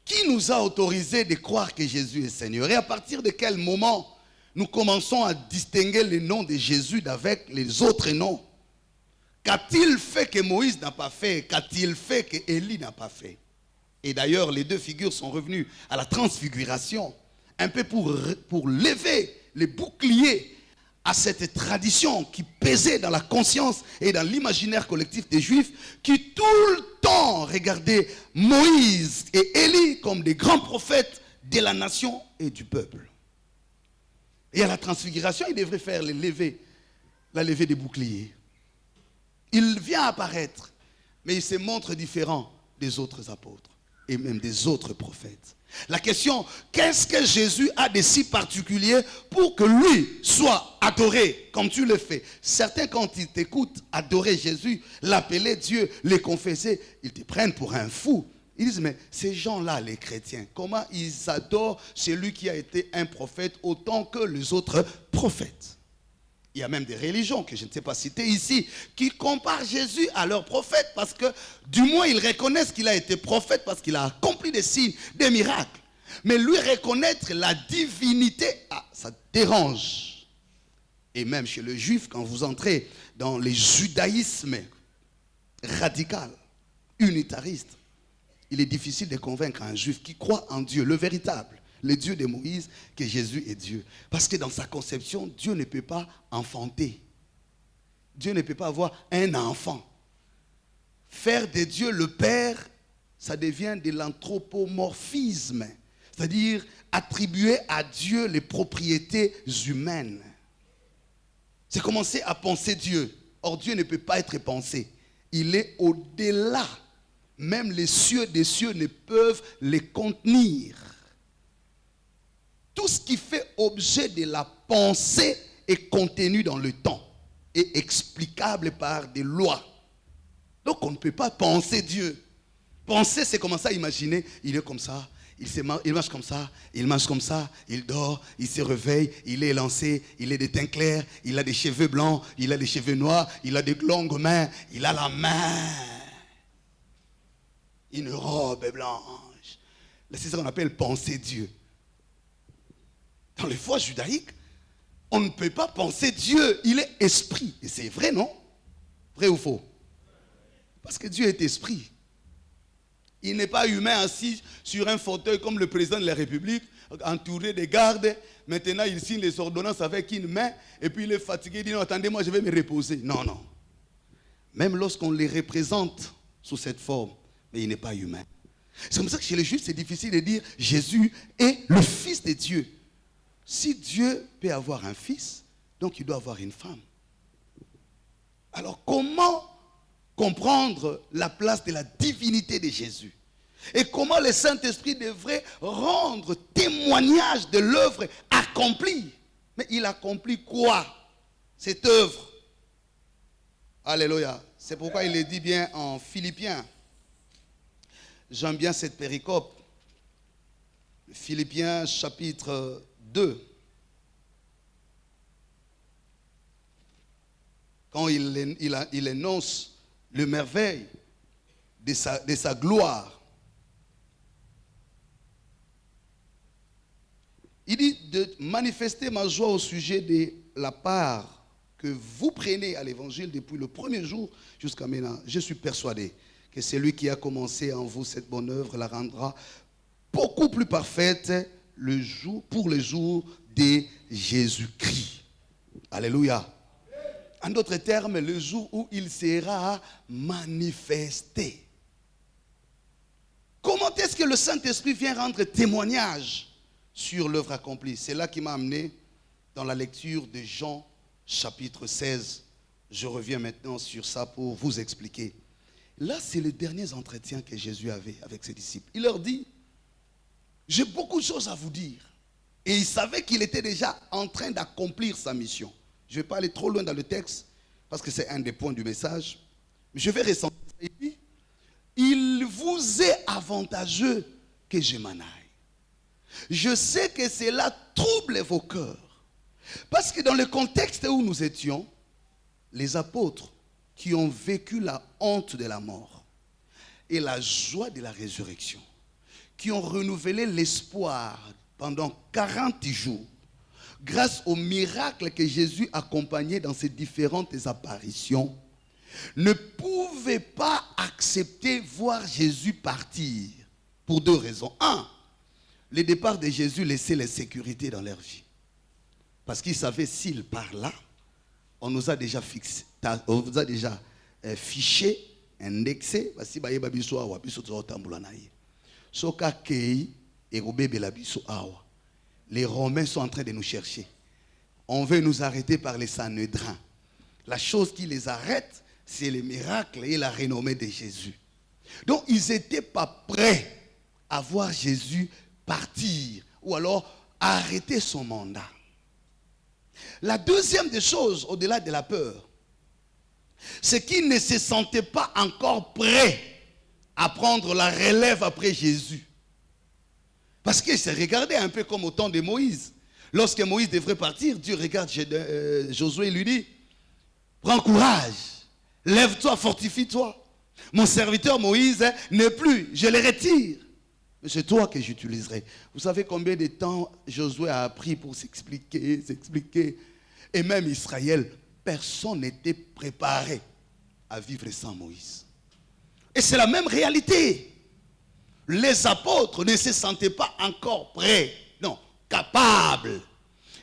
Qui nous a autorisé de croire que Jésus est Seigneur? Et à partir de quel moment nous commençons à distinguer le nom de Jésus d'avec les autres noms? Qu'a-t-il fait que Moïse n'a pas fait? Qu'a-t-il fait que Élie n'a pas fait? Et d'ailleurs, les deux figures sont revenues à la transfiguration, un peu pour lever les boucliers à cette tradition qui pesait dans la conscience et dans l'imaginaire collectif des Juifs, qui tout le temps regardaient Moïse et Élie comme des grands prophètes de la nation et du peuple. Et à la transfiguration, il devrait faire la levée des boucliers. Il vient apparaître, mais il se montre différent des autres apôtres et même des autres prophètes. La question, qu'est-ce que Jésus a de si particulier pour que lui soit adoré comme tu le fais? Certains, quand ils t'écoutent adorer Jésus, l'appeler Dieu, le confesser, ils te prennent pour un fou. Ils disent, mais ces gens-là, les chrétiens, comment ils adorent celui qui a été un prophète autant que les autres prophètes? Il y a même des religions que je ne sais pas citer ici qui comparent Jésus à leur prophète parce que du moins ils reconnaissent qu'il a été prophète parce qu'il a accompli des signes, des miracles. Mais lui reconnaître la divinité, ça dérange. Et même chez le juif, quand vous entrez dans le judaïsme radical, unitariste, il est difficile de convaincre un juif qui croit en Dieu, le véritable, le Dieu de Moïse, que Jésus est Dieu. Parce que dans sa conception, Dieu ne peut pas enfanter. Dieu ne peut pas avoir un enfant. Faire de Dieu le Père, ça devient de l'anthropomorphisme. C'est-à-dire attribuer à Dieu les propriétés humaines. C'est commencer à penser Dieu. Or, Dieu ne peut pas être pensé. Il est au-delà. Même les cieux des cieux ne peuvent les contenir. Tout ce qui fait objet de la pensée est contenu dans le temps et explicable par des lois. Donc on ne peut pas penser Dieu. Penser, c'est commencer à imaginer, il est comme ça, il marche comme ça, il mange comme ça, il dort, il se réveille, il est élancé, il est de teint clair, il a des cheveux blancs, il a des cheveux noirs, il a des longues mains, il a la main, une robe blanche. C'est ça qu'on appelle penser Dieu. Dans les foi judaïques, on ne peut pas penser Dieu. Il est esprit. Et c'est vrai, non? Vrai ou faux? Parce que Dieu est esprit. Il n'est pas humain assis sur un fauteuil comme le président de la République, entouré de gardes. Maintenant, il signe les ordonnances avec une main. Et puis il est fatigué. Il dit non, attendez, moi je vais me reposer. Non, non. Même lorsqu'on les représente sous cette forme, mais il n'est pas humain. C'est comme ça que chez les Juifs, c'est difficile de dire Jésus est le Fils de Dieu. Si Dieu peut avoir un fils, donc il doit avoir une femme. Alors comment comprendre la place de la divinité de Jésus? Et comment le Saint-Esprit devrait rendre témoignage de l'œuvre accomplie? Mais il accomplit quoi? Cette œuvre. Alléluia. C'est pourquoi il est dit bien en Philippiens. J'aime bien cette péricope. Philippiens chapitre 2. Quand il énonce le merveille de sa gloire. Il dit de manifester ma joie au sujet de la part que vous prenez à l'évangile depuis le premier jour jusqu'à maintenant. Je suis persuadé que celui qui a commencé en vous cette bonne œuvre la rendra beaucoup plus parfaite pour le jour de Jésus-Christ. Alléluia. En d'autres termes, le jour où il sera manifesté. Comment est-ce que le Saint-Esprit vient rendre témoignage sur l'œuvre accomplie? C'est là qui m'a amené dans la lecture de Jean chapitre 16. Je reviens maintenant sur ça pour vous expliquer. Là, c'est les derniers entretiens que Jésus avait avec ses disciples. Il leur dit, j'ai beaucoup de choses à vous dire. Et il savait qu'il était déjà en train d'accomplir sa mission. Je ne vais pas aller trop loin dans le texte, parce que c'est un des points du message. Mais je vais ressentir ça. Il dit, il vous est avantageux que je m'en aille. Je sais que cela trouble vos cœurs. Parce que dans le contexte où nous étions, les apôtres qui ont vécu la honte de la mort et la joie de la résurrection, qui ont renouvelé l'espoir pendant 40 jours, grâce au miracle que Jésus accompagnait dans ses différentes apparitions, ne pouvaient pas accepter voir Jésus partir pour deux raisons. Un, le départ de Jésus laissait la sécurité dans leur vie. Parce qu'ils savaient s'il part là, on nous a déjà fixé, on vous a déjà fiché, indexé, les Romains sont en train de nous chercher. On veut nous arrêter par les Sanhédrins. La chose qui les arrête, c'est le miracle et la renommée de Jésus. Donc, ils n'étaient pas prêts à voir Jésus partir ou alors arrêter son mandat. La deuxième des choses, au-delà de la peur, c'est qu'ils ne se sentaient pas encore prêts à prendre la relève après Jésus. Parce qu'ils se regardaient un peu comme au temps de Moïse. Lorsque Moïse devrait partir, Dieu regarde Josué et lui dit, prends courage, lève-toi, fortifie-toi. Mon serviteur Moïse n'est plus, je le retire. Mais c'est toi que j'utiliserai. Vous savez combien de temps Josué a pris pour s'expliquer. Et même Israël, personne n'était préparé à vivre sans Moïse. Et c'est la même réalité. Les apôtres ne se sentaient pas encore prêts, non, capables.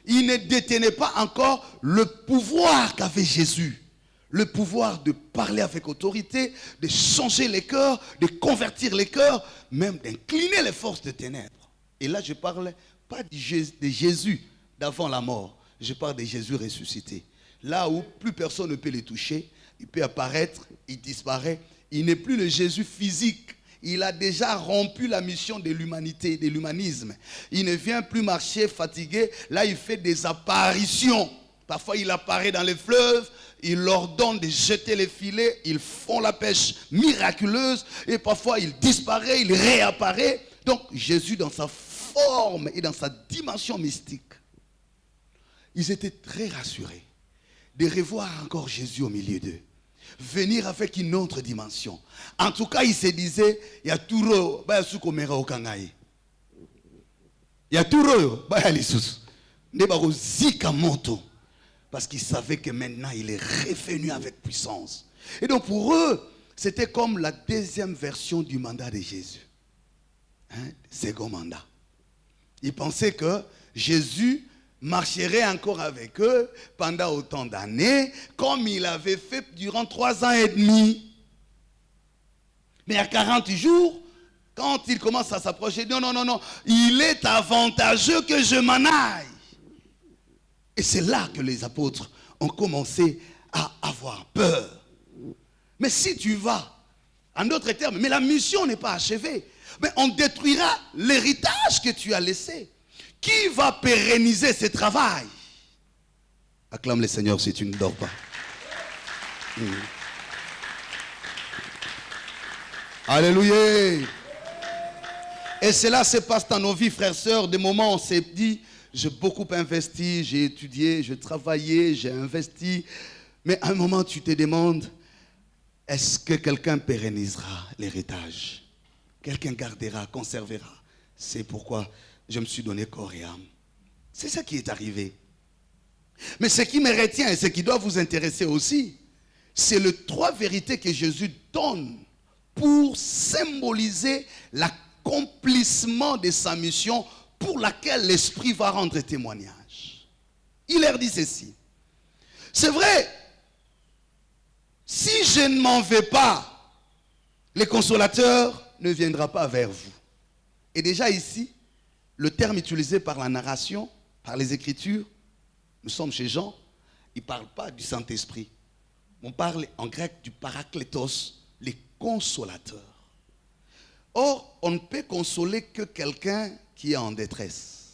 Ils ne détenaient pas encore le pouvoir qu'avait Jésus. Le pouvoir de parler avec autorité, de changer les cœurs, de convertir les cœurs, même d'incliner les forces de ténèbres. Et là, je ne parle pas de Jésus d'avant la mort. Je parle de Jésus ressuscité. Là où plus personne ne peut les toucher, il peut apparaître, il disparaît. Il n'est plus le Jésus physique. Il a déjà rompu la mission de l'humanité, de l'humanisme. Il ne vient plus marcher fatigué. Là, il fait des apparitions. Parfois, il apparaît dans les fleuves. Il leur donne de jeter les filets, ils font la pêche miraculeuse et parfois il disparaît, il réapparaît. Donc Jésus dans sa forme et dans sa dimension mystique, ils étaient très rassurés de revoir encore Jésus au milieu d'eux, venir avec une autre dimension. En tout cas, ils se disaient, il y a tout le il y a tout le parce qu'ils savaient que maintenant il est revenu avec puissance. Et donc pour eux, c'était comme la deuxième version du mandat de Jésus. Second mandat. Ils pensaient que Jésus marcherait encore avec eux pendant autant d'années, comme il avait fait durant 3 ans et demi. Mais à 40 jours, quand il commence à s'approcher, non, il est avantageux que je m'en aille. Et c'est là que les apôtres ont commencé à avoir peur. Mais si tu vas, en d'autres termes, mais la mission n'est pas achevée. Mais on détruira l'héritage que tu as laissé. Qui va pérenniser ce travail? Acclame le Seigneur si tu ne dors pas. Alléluia. Et cela se passe dans nos vies, frères, sœurs, des moments où on s'est dit, j'ai beaucoup investi, j'ai étudié, j'ai travaillé, j'ai investi. Mais à un moment, tu te demandes, est-ce que quelqu'un pérennisera l'héritage? Quelqu'un gardera, conservera? C'est pourquoi je me suis donné corps et âme. C'est ça qui est arrivé. Mais ce qui me retient et ce qui doit vous intéresser aussi, c'est les 3 vérités que Jésus donne pour symboliser l'accomplissement de sa mission pour laquelle l'Esprit va rendre témoignage. Il leur dit ceci. C'est vrai, si je ne m'en vais pas, le consolateur ne viendra pas vers vous. Et déjà ici, le terme utilisé par la narration, par les Écritures, nous sommes chez Jean, il ne parle pas du Saint-Esprit. On parle en grec du parakletos, le consolateur. Or, on ne peut consoler que quelqu'un qui est en détresse.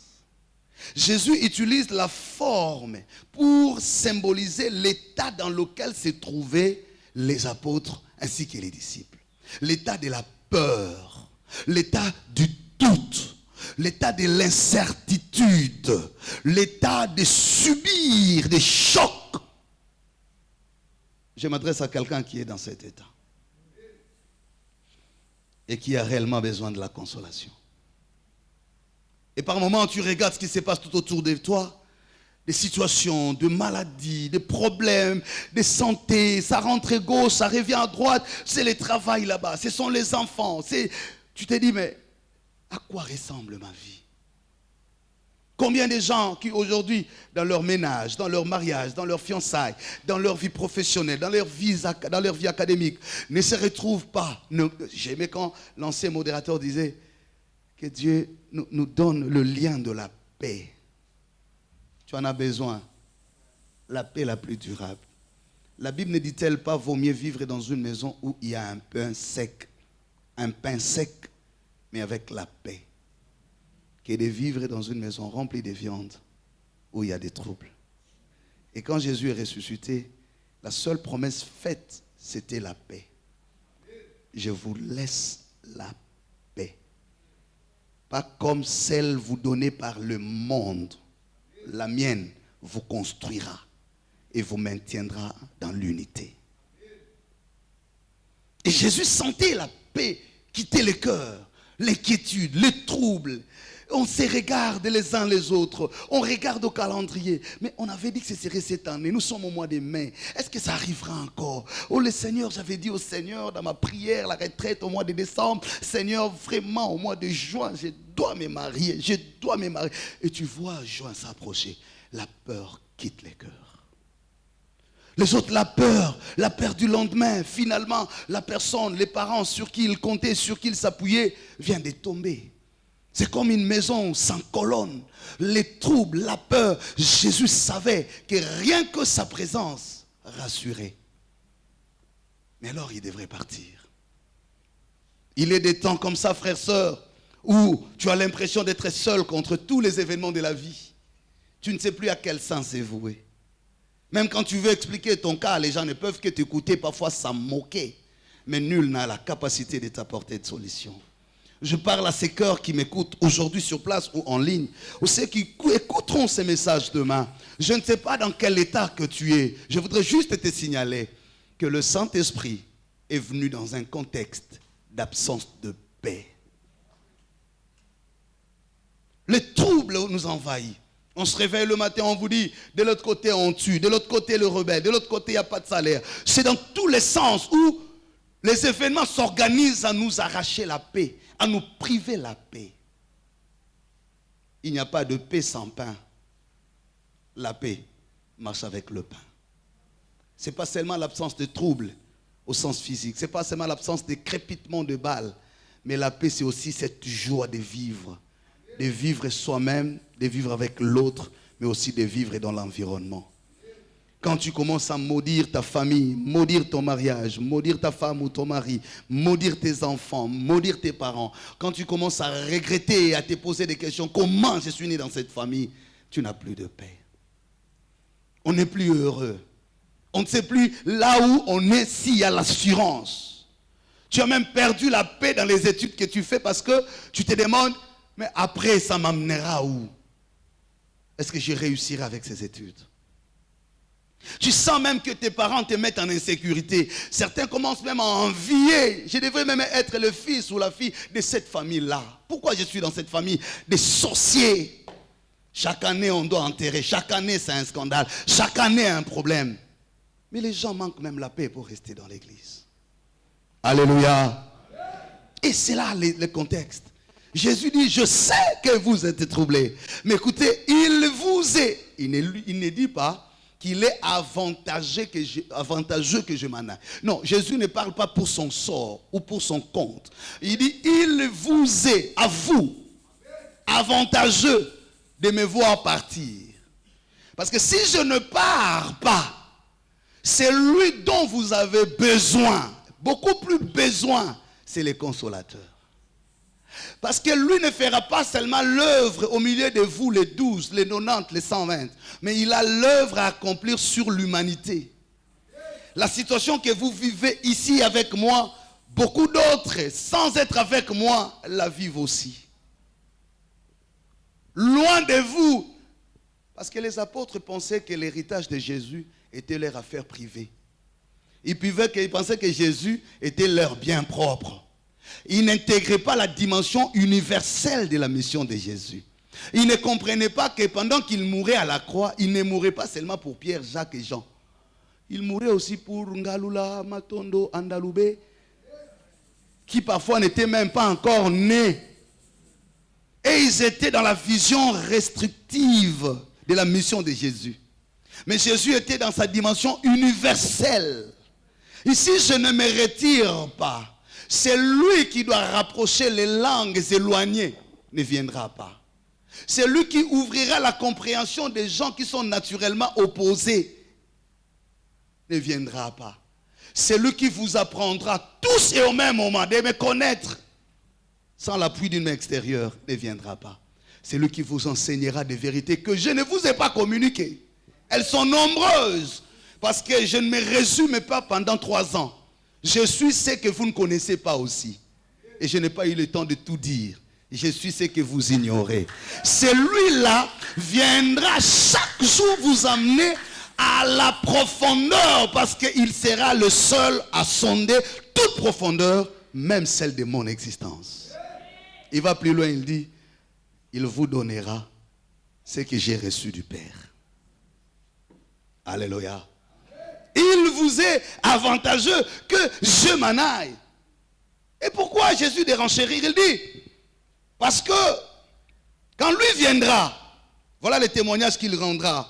Jésus utilise la forme pour symboliser l'état dans lequel se trouvaient les apôtres ainsi que les disciples. L'état de la peur, l'état du doute, l'état de l'incertitude, l'état de subir des chocs. Je m'adresse à quelqu'un qui est dans cet état et qui a réellement besoin de la consolation. Et par moments, tu regardes ce qui se passe tout autour de toi, des situations, de maladies, des problèmes, de santé, ça rentre à gauche, ça revient à droite, c'est le travail là-bas, ce sont les enfants. Tu te dis, mais à quoi ressemble ma vie? Combien de gens qui aujourd'hui, dans leur ménage, dans leur mariage, dans leur fiançailles, dans leur vie professionnelle, dans leur vie académique, ne se retrouvent pas. J'aimais quand l'ancien modérateur disait que Dieu nous donne le lien de la paix. Tu en as besoin. La paix la plus durable. La Bible ne dit-elle pas vaut mieux vivre dans une maison où il y a un pain sec un pain sec, mais avec la paix, que de vivre dans une maison remplie de viande où il y a des troubles. Et quand Jésus est ressuscité, la seule promesse faite, c'était la paix. Je vous laisse la paix. Pas comme celle vous donnée par le monde. La mienne vous construira et vous maintiendra dans l'unité. Et Jésus sentait la paix quitter le cœur, l'inquiétude, les troubles. On se regarde les uns les autres, on regarde au calendrier. Mais on avait dit que ce serait cette année, nous sommes au mois de mai. Est-ce que ça arrivera encore? Oh le Seigneur, j'avais dit au Seigneur dans ma prière, la retraite au mois de décembre, Seigneur, vraiment au mois de juin, je dois me marier, je dois me marier. Et tu vois juin s'approcher, la peur quitte les cœurs. Les autres, la peur du lendemain. Finalement, la personne, les parents sur qui ils comptaient, sur qui ils s'appuyaient, vient de tomber. C'est comme une maison sans colonne. Les troubles, la peur. Jésus savait que rien que sa présence rassurait. Mais alors, il devrait partir. Il est des temps comme ça, frères, sœurs, où tu as l'impression d'être seul contre tous les événements de la vie. Tu ne sais plus à quel sens c'est voué. Même quand tu veux expliquer ton cas, les gens ne peuvent que t'écouter, parfois s'en moquer. Mais nul n'a la capacité de t'apporter de solution. Je parle à ces cœurs qui m'écoutent aujourd'hui sur place ou en ligne, ou ceux qui écouteront ces messages demain. Je ne sais pas dans quel état que tu es. Je voudrais juste te signaler que le Saint-Esprit est venu dans un contexte d'absence de paix. Les troubles nous envahissent. On se réveille le matin, on vous dit, de l'autre côté on tue, de l'autre côté le rebelle, de l'autre côté il n'y a pas de salaire. C'est dans tous les sens où les événements s'organisent à nous arracher la paix, à nous priver la paix. Il n'y a pas de paix sans pain. La paix marche avec le pain. Ce n'est pas seulement l'absence de troubles au sens physique, ce n'est pas seulement l'absence de crépitement de balles, mais la paix c'est aussi cette joie de vivre soi-même, de vivre avec l'autre, mais aussi de vivre dans l'environnement. Quand tu commences à maudire ta famille, maudire ton mariage, maudire ta femme ou ton mari, maudire tes enfants, maudire tes parents, quand tu commences à regretter et à te poser des questions, comment je suis né dans cette famille, tu n'as plus de paix. On n'est plus heureux. On ne sait plus là où on est s'il y a l'assurance. Tu as même perdu la paix dans les études que tu fais parce que tu te demandes, mais après ça m'amènera où? Est-ce que je réussirai avec ces études? Tu sens même que tes parents te mettent en insécurité. Certains commencent même à envier. Je devrais même être le fils ou la fille de cette famille-là. Pourquoi je suis dans cette famille des sorciers? Chaque année, on doit enterrer. Chaque année, c'est un scandale. Chaque année, un problème. Mais les gens manquent même la paix pour rester dans l'église. Alléluia. Et c'est là le contexte. Jésus dit, je sais que vous êtes troublés. Mais écoutez, il vous est. Il ne dit pas qu'il est avantageux que je m'en aille. Non, Jésus ne parle pas pour son sort ou pour son compte. Il dit, il vous est, à vous, avantageux de me voir partir. Parce que si je ne pars pas, c'est lui dont vous avez besoin, beaucoup plus besoin, c'est le consolateur. Parce que lui ne fera pas seulement l'œuvre au milieu de vous, les 12, les 90, les 120, mais il a l'œuvre à accomplir sur l'humanité. La situation que vous vivez ici avec moi, beaucoup d'autres, sans être avec moi, la vivent aussi. Loin de vous. Parce que les apôtres pensaient que l'héritage de Jésus était leur affaire privée. Ils pensaient que Jésus était leur bien propre. Ils n'intégraient pas la dimension universelle de la mission de Jésus. Ils ne comprenaient pas que pendant qu'il mourait à la croix, il ne mourait pas seulement pour Pierre, Jacques et Jean. Il mourait aussi pour Ngalula, Matondo, Andaloubé, qui parfois n'étaient même pas encore nés. Et ils étaient dans la vision restrictive de la mission de Jésus. Mais Jésus était dans sa dimension universelle. Ici, je ne me retire pas. C'est lui qui doit rapprocher les langues éloignées. Ne viendra pas. C'est lui qui ouvrira la compréhension des gens qui sont naturellement opposés. Ne viendra pas. Celui qui vous apprendra tous et au même moment de me connaître sans l'appui d'une main extérieure ne viendra pas. C'est lui qui vous enseignera des vérités que je ne vous ai pas communiquées. Elles sont nombreuses parce que je ne me résume pas pendant 3 ans. Je suis ce que vous ne connaissez pas aussi. Et je n'ai pas eu le temps de tout dire. Je suis ce que vous ignorez. Celui-là viendra chaque jour vous amener à la profondeur parce qu'il sera le seul à sonder toute profondeur, même celle de mon existence. Il va plus loin, il dit, il vous donnera ce que j'ai reçu du Père. Alléluia. Il vous est avantageux que je m'en aille. Et pourquoi Jésus de renchérir? Il dit, parce que quand lui viendra, voilà le témoignage qu'il rendra,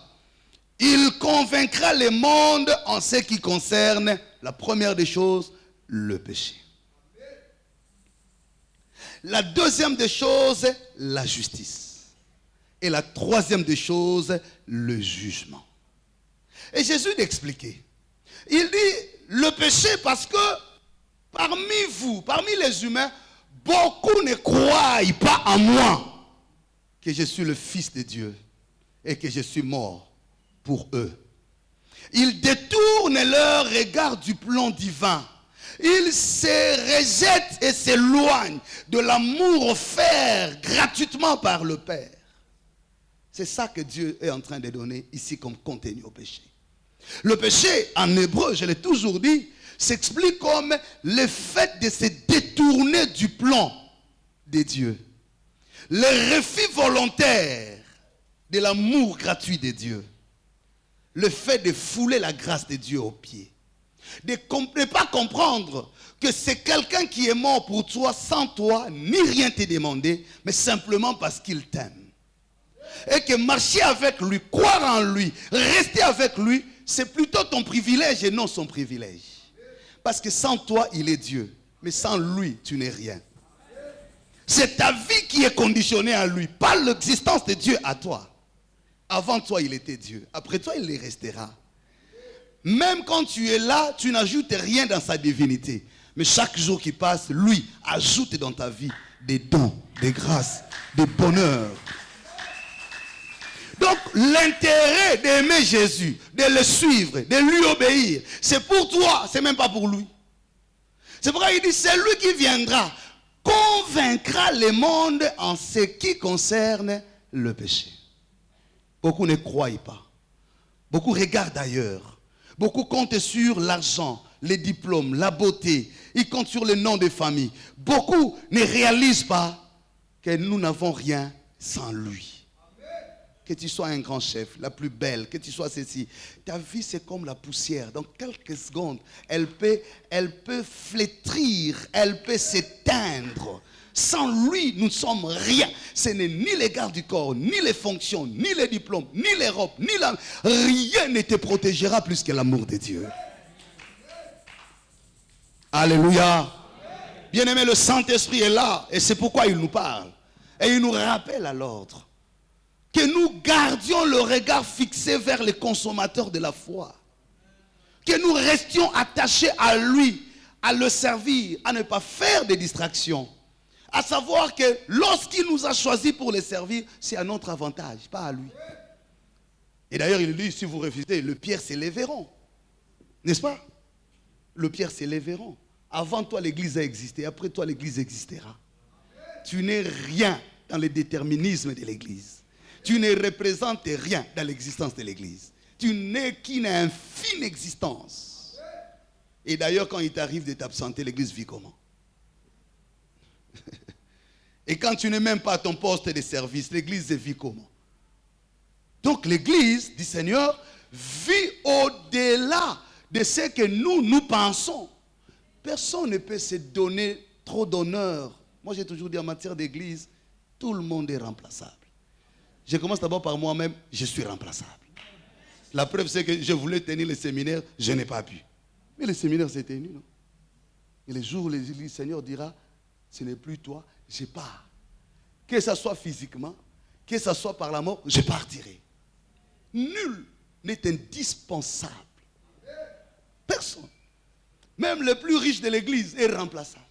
il convaincra le monde en ce qui concerne la première des choses, le péché. La deuxième des choses, la justice. Et la troisième des choses, le jugement. Et Jésus d'expliquer. Il dit le péché parce que parmi vous, parmi les humains, beaucoup ne croient pas en moi que je suis le Fils de Dieu et que je suis mort pour eux. Ils détournent leur regard du plan divin. Ils se rejettent et s'éloignent de l'amour offert gratuitement par le Père. C'est ça que Dieu est en train de donner ici comme contenu au péché. Le péché, en hébreu, je l'ai toujours dit, s'explique comme le fait de se détourner du plan de Dieu. Le refus volontaire de l'amour gratuit de Dieu. Le fait de fouler la grâce de Dieu aux pieds. De ne pas comprendre que c'est quelqu'un qui est mort pour toi sans toi, ni rien te demander, mais simplement parce qu'il t'aime. Et que marcher avec lui, croire en lui, rester avec lui, c'est plutôt ton privilège et non son privilège. Parce que sans toi, il est Dieu. Mais sans lui, tu n'es rien. C'est ta vie qui est conditionnée à lui, pas l'existence de Dieu à toi. Avant toi, il était Dieu. Après toi, il les restera. Même quand tu es là, tu n'ajoutes rien dans sa divinité. Mais chaque jour qui passe, lui ajoute dans ta vie des dons, des grâces, des bonheurs. Donc l'intérêt d'aimer Jésus, de le suivre, de lui obéir, c'est pour toi, c'est même pas pour lui. C'est pourquoi il dit, c'est lui qui viendra, convaincra le monde en ce qui concerne le péché. Beaucoup ne croient pas. Beaucoup regardent ailleurs. Beaucoup comptent sur l'argent, les diplômes, la beauté. Ils comptent sur le nom de famille. Beaucoup ne réalisent pas que nous n'avons rien sans lui. Que tu sois un grand chef, la plus belle, que tu sois ceci. Ta vie, c'est comme la poussière. Dans quelques secondes, elle peut flétrir, elle peut s'éteindre. Sans lui, nous ne sommes rien. Ce n'est ni les gardes du corps, ni les fonctions, ni les diplômes, ni les robes, ni la... Rien ne te protégera plus que l'amour de Dieu. Alléluia. Bien-aimé, le Saint-Esprit est là. Et c'est pourquoi il nous parle. Et il nous rappelle à l'ordre. Que nous gardions le regard fixé vers les consommateurs de la foi. Que nous restions attachés à lui, à le servir, à ne pas faire de distractions. À savoir que lorsqu'il nous a choisis pour le servir, c'est à notre avantage, pas à lui. Et d'ailleurs, il dit, si vous refusez, le pierre s'élèveront. N'est-ce pas? Le pierre s'élèveront. Avant toi, l'église a existé. Après toi, l'église existera. Tu n'es rien dans le déterminisme de l'église. Tu ne représentes rien dans l'existence de l'église. Tu n'es qu'une infime existence. Et d'ailleurs, quand il t'arrive de t'absenter, l'église vit comment? Et quand tu n'es même pas à ton poste de service, l'église vit comment? Donc l'église du Seigneur vit au-delà de ce que nous pensons. Personne ne peut se donner trop d'honneur. Moi j'ai toujours dit en matière d'église, tout le monde est remplaçable. Je commence d'abord par moi-même, je suis remplaçable. La preuve c'est que je voulais tenir le séminaire, je n'ai pas pu. Mais le séminaire s'est tenu, non? Et les jours où le Seigneur dira, ce n'est plus toi, je pars. Que ce soit physiquement, que ce soit par la mort, je partirai. Nul n'est indispensable. Personne. Même le plus riche de l'église est remplaçable.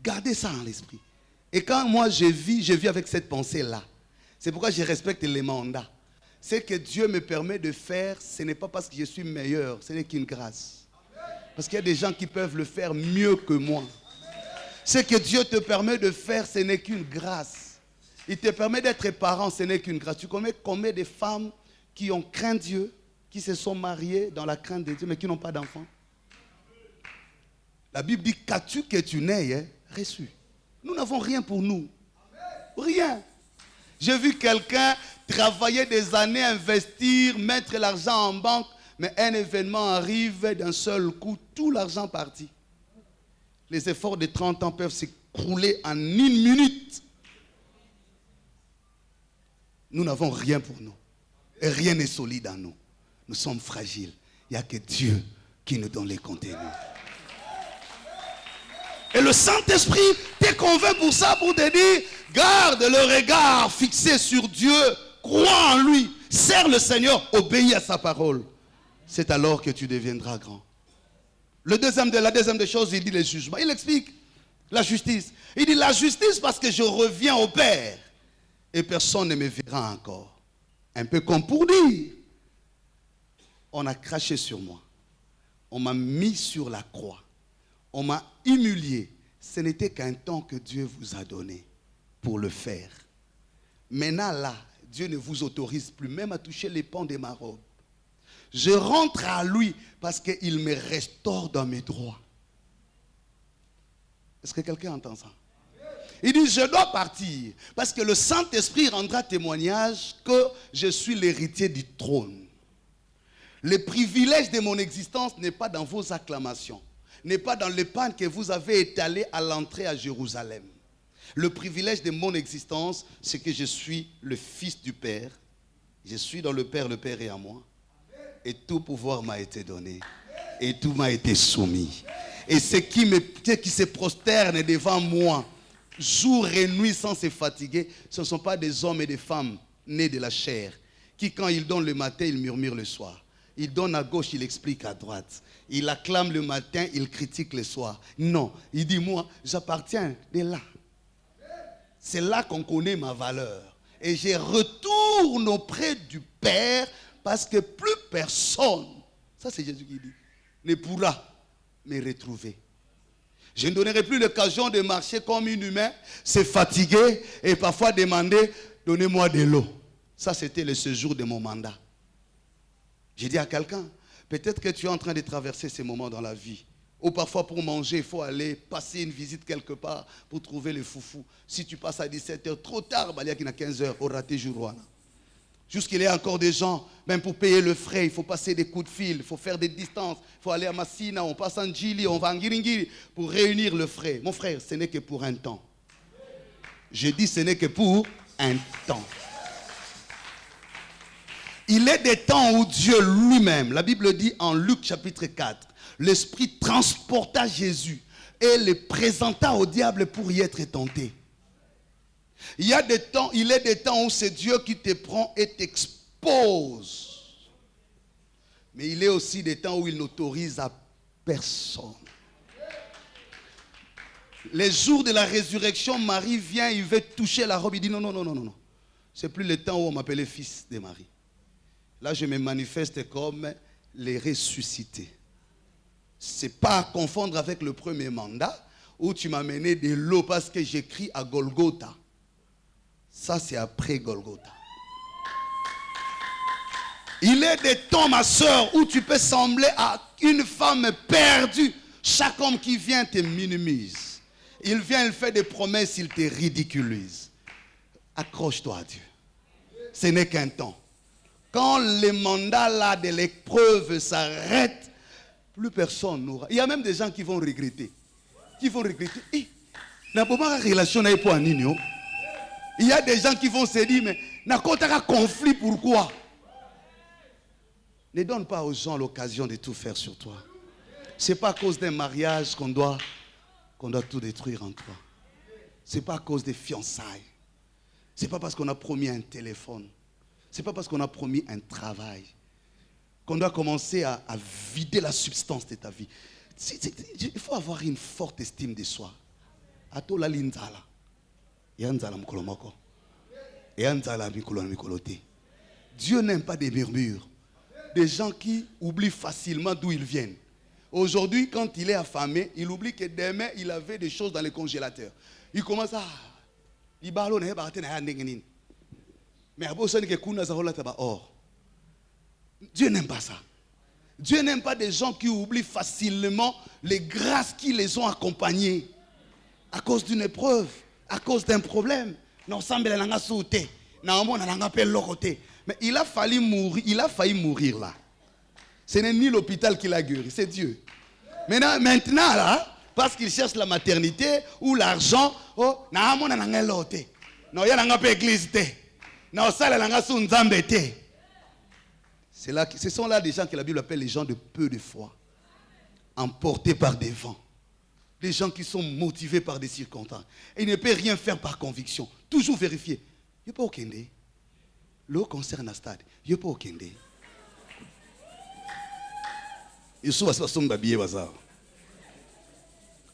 Gardez ça en l'esprit. Et quand moi je vis avec cette pensée-là. C'est pourquoi je respecte les mandats. Ce que Dieu me permet de faire, ce n'est pas parce que je suis meilleur, ce n'est qu'une grâce. Parce qu'il y a des gens qui peuvent le faire mieux que moi. Ce que Dieu te permet de faire, ce n'est qu'une grâce. Il te permet d'être parent, ce n'est qu'une grâce. Tu connais combien de femmes qui ont craint Dieu, qui se sont mariées dans la crainte de Dieu, mais qui n'ont pas d'enfants? La Bible dit, qu'as-tu que tu n'aies reçu? Nous n'avons rien pour nous. Rien. J'ai vu quelqu'un travailler des années, investir, mettre l'argent en banque, mais un événement arrive d'un seul coup, tout l'argent parti. Les efforts de 30 ans peuvent s'écrouler en une minute. Nous n'avons rien pour nous. Et rien n'est solide en nous. Nous sommes fragiles. Il n'y a que Dieu qui nous donne les contenus. Et le Saint-Esprit te convainc pour ça, pour te dire, garde le regard fixé sur Dieu, crois en lui, sers le Seigneur, obéis à sa parole. C'est alors que tu deviendras grand. La deuxième des choses, il dit le jugement. Il explique la justice. Il dit la justice parce que je reviens au Père et personne ne me verra encore. Un peu comme pour dire, on a craché sur moi. On m'a mis sur la croix. On m'a humilié. Ce n'était qu'un temps que Dieu vous a donné pour le faire. Maintenant là, Dieu ne vous autorise plus même à toucher les pans de ma robe. Je rentre à lui parce qu'il me restaure dans mes droits. Est-ce que quelqu'un entend ça? Il dit, je dois partir parce que le Saint-Esprit rendra témoignage que je suis l'héritier du trône. Le privilège de mon existence n'est pas dans vos acclamations, n'est pas dans l'épargne que vous avez étalée à l'entrée à Jérusalem. Le privilège de mon existence, c'est que je suis le Fils du Père. Je suis dans le Père est à moi. Et tout pouvoir m'a été donné. Et tout m'a été soumis. Et ceux qui se prosternent devant moi, jour et nuit sans se fatiguer, ce ne sont pas des hommes et des femmes nés de la chair, qui quand ils donnent le matin, ils murmurent le soir. Ils donnent à gauche, ils expliquent à droite. Il acclame le matin, il critique le soir. Non, il dit, moi, j'appartiens de là. C'est là qu'on connaît ma valeur. Et je retourne auprès du Père parce que plus personne, ça c'est Jésus qui dit, ne pourra me retrouver. Je ne donnerai plus l'occasion de marcher comme un humain, se fatiguer et parfois demander, donnez-moi de l'eau. Ça c'était le séjour de mon mandat. J'ai dit à quelqu'un, peut-être que tu es en train de traverser ces moments dans la vie. Ou parfois pour manger, il faut aller passer une visite quelque part pour trouver le foufou. Si tu passes à 17h, trop tard, il y a 15h, au raté jour. Jusqu'il y a encore des gens, même pour payer le frais, il faut passer des coups de fil, il faut faire des distances, il faut aller à Massina, on passe en Djili, on va en Ngiringiri pour réunir le frais. Mon frère, ce n'est que pour un temps. Je dis ce n'est que pour un temps. Il est des temps où Dieu lui-même, la Bible dit en Luc chapitre 4, l'Esprit transporta Jésus et le présenta au diable pour y être tenté. Il est des temps où c'est Dieu qui te prend et t'expose. Mais il est aussi des temps où il n'autorise à personne. Les jours de la résurrection, Marie vient, il veut toucher la robe. Il dit non. C'est plus le temps où on m'appelait fils de Marie. Là, je me manifeste comme les ressuscités. Ce n'est pas à confondre avec le premier mandat où tu m'as mené de l'eau parce que j'écris à Golgotha. Ça, c'est après Golgotha. Il est des temps, ma soeur, où tu peux sembler à une femme perdue. Chaque homme qui vient te minimise. Il vient, il fait des promesses, il te ridiculise. Accroche-toi à Dieu. Ce n'est qu'un temps. Quand le mandat là de l'épreuve s'arrête, plus personne n'aura. Il y a même des gens qui vont regretter. Il y a des gens qui vont se dire, mais n'a pas conflit, pourquoi? Ne donne pas aux gens l'occasion de tout faire sur toi. Ce n'est pas à cause d'un mariage qu'on doit tout détruire en toi. Ce n'est pas à cause des fiançailles. Ce n'est pas parce qu'on a promis un téléphone. Ce n'est pas parce qu'on a promis un travail. qu'on doit commencer à vider la substance de ta vie. Il faut avoir une forte estime de soi. Dieu n'aime pas des murmures. Des gens qui oublient facilement d'où ils viennent. Aujourd'hui, quand il est affamé, il oublie que demain, il avait des choses dans le congélateur. Il commence à... Mais Dieu n'aime pas ça. Dieu n'aime pas des gens qui oublient facilement les grâces qui les ont accompagnés à cause d'une épreuve, à cause d'un problème. Mais il a failli mourir là. Ce n'est ni l'hôpital qui l'a guéri, c'est Dieu. Maintenant là, parce qu'il cherche la maternité ou l'argent, oh, ce sont là des gens que la Bible appelle les gens de peu de foi, emportés par des vents, des gens qui sont motivés par des circonstances. Et il ne peut rien faire par conviction, toujours vérifier. Il n'y a pas aucun dé. Le concerne à stade, il n'y a pas aucun dé.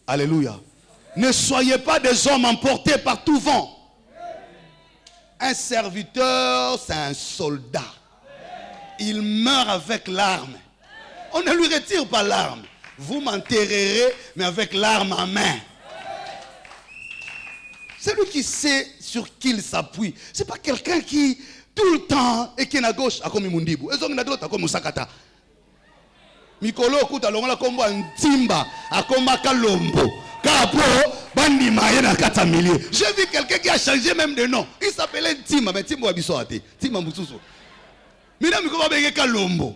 Alléluia. Ne soyez pas des hommes emportés par tout vent. Un serviteur, c'est un soldat. Il meurt avec l'arme. On ne lui retire pas l'arme. Vous m'enterrerez, mais avec l'arme en main. C'est lui qui sait sur qui il s'appuie. Ce n'est pas quelqu'un qui, tout le temps, et qui est à gauche, à comme Mundibu. Et qui est à droite, à comme Musakata. Mikolo okuta longola kombo ntimba akoma kalombo kapo bandi maena kata milieu. J'ai vu quelqu'un qui a changé même de nom. Il s'appelait Ntimba, mais Ntimba wabiso ate. Ntimba mususu. Mina mikoma benge kalombo.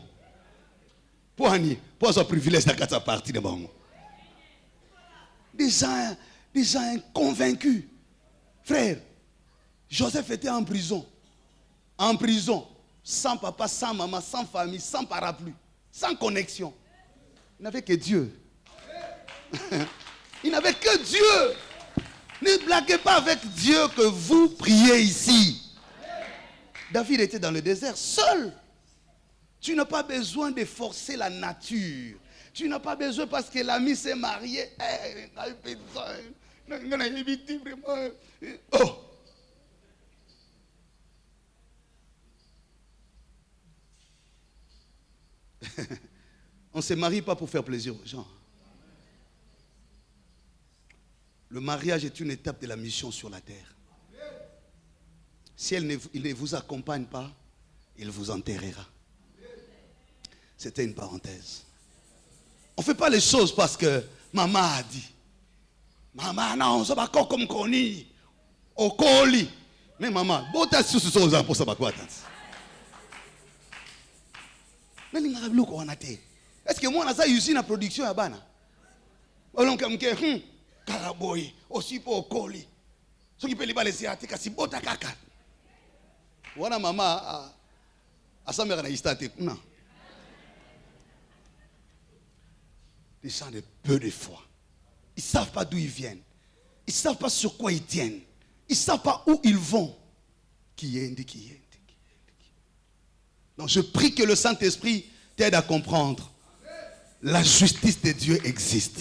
Pour son privilège de kata partie de bango. Des gens convaincus. Frère, Joseph était en prison. En prison, sans papa, sans maman, sans famille, sans parapluie. Sans connexion. Il n'avait que Dieu. Il n'avait que Dieu. Ne blaguez pas avec Dieu que vous priez ici. David était dans le désert seul. Tu n'as pas besoin de forcer la nature. Tu n'as pas besoin parce que l'ami s'est marié. Oh. On ne se marie pas pour faire plaisir aux gens. Le mariage est une étape de la mission sur la terre. Si il ne vous accompagne pas, il vous enterrera. C'était une parenthèse. On ne fait pas les choses parce que maman a dit. Maman, non, on se bat comme Koni. Au colis. Mais maman, bon, t'as su ce aux pour ça, quoi, est-ce que moi, on a ça usine à production à Bana? On a Karaboy, aussi pour colis. Ce qui peut les balayer à Tika, c'est bota kaka. Voilà, maman, à sa mère, non. Des gens de peu de foi. Ils ne savent pas d'où ils viennent. Ils ne savent pas sur quoi ils tiennent. Ils ne savent pas où ils vont. Donc je prie que le Saint-Esprit t'aide à comprendre. La justice de Dieu existe.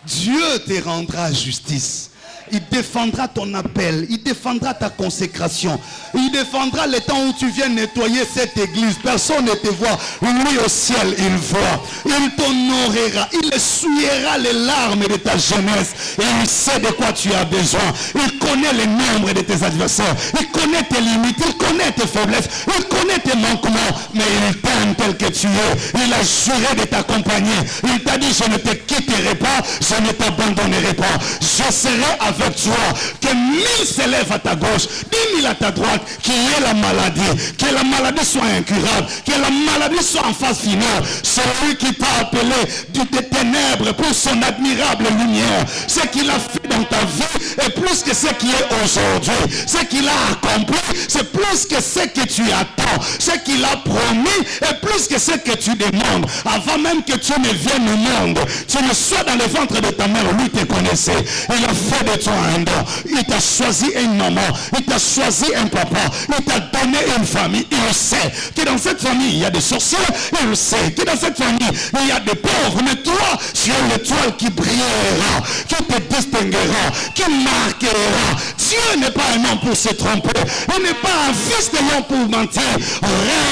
Dieu te rendra justice. Il défendra ton appel. Il défendra ta consécration. Il défendra le temps où tu viens nettoyer cette église. Personne ne te voit. Lui au ciel, il voit. Il t'honorera. Il essuiera les larmes de ta jeunesse. Et il sait de quoi tu as besoin. Il connaît le nombre de tes adversaires. Il connaît tes limites. Il connaît tes faiblesses. Il connaît tes manquements. Mais il t'aime tel que tu es. Il a juré de t'accompagner. Il t'a dit, je ne te quitterai pas. Je ne t'abandonnerai pas. Je serai avec toi, que 1000 s'élèvent à ta gauche, 10 000 à ta droite, qu'il y ait la maladie, que la maladie soit incurable, que la maladie soit en phase finale. Celui qui t'a appelé des ténèbres pour son admirable lumière, ce qu'il a fait dans dans ta vie est plus que ce qui est aujourd'hui. Ce qu'il a accompli, c'est plus que ce que tu attends. Ce qu'il a promis est plus que ce que tu demandes. Avant même que tu ne viennes au monde, tu ne sois dans le ventre de ta mère, lui te connaissait. Il a fait de toi un don. Il t'a choisi une maman. Il t'a choisi un papa. Il t'a donné une famille. Il sait que dans cette famille, il y a des sorciers. Il sait que dans cette famille, il y a des pauvres. Mais toi, tu es l'étoile qui brillera, qui te distinguera, qui marquera. Dieu n'est pas un homme pour se tromper. Il n'est pas un fils de l'homme pour mentir.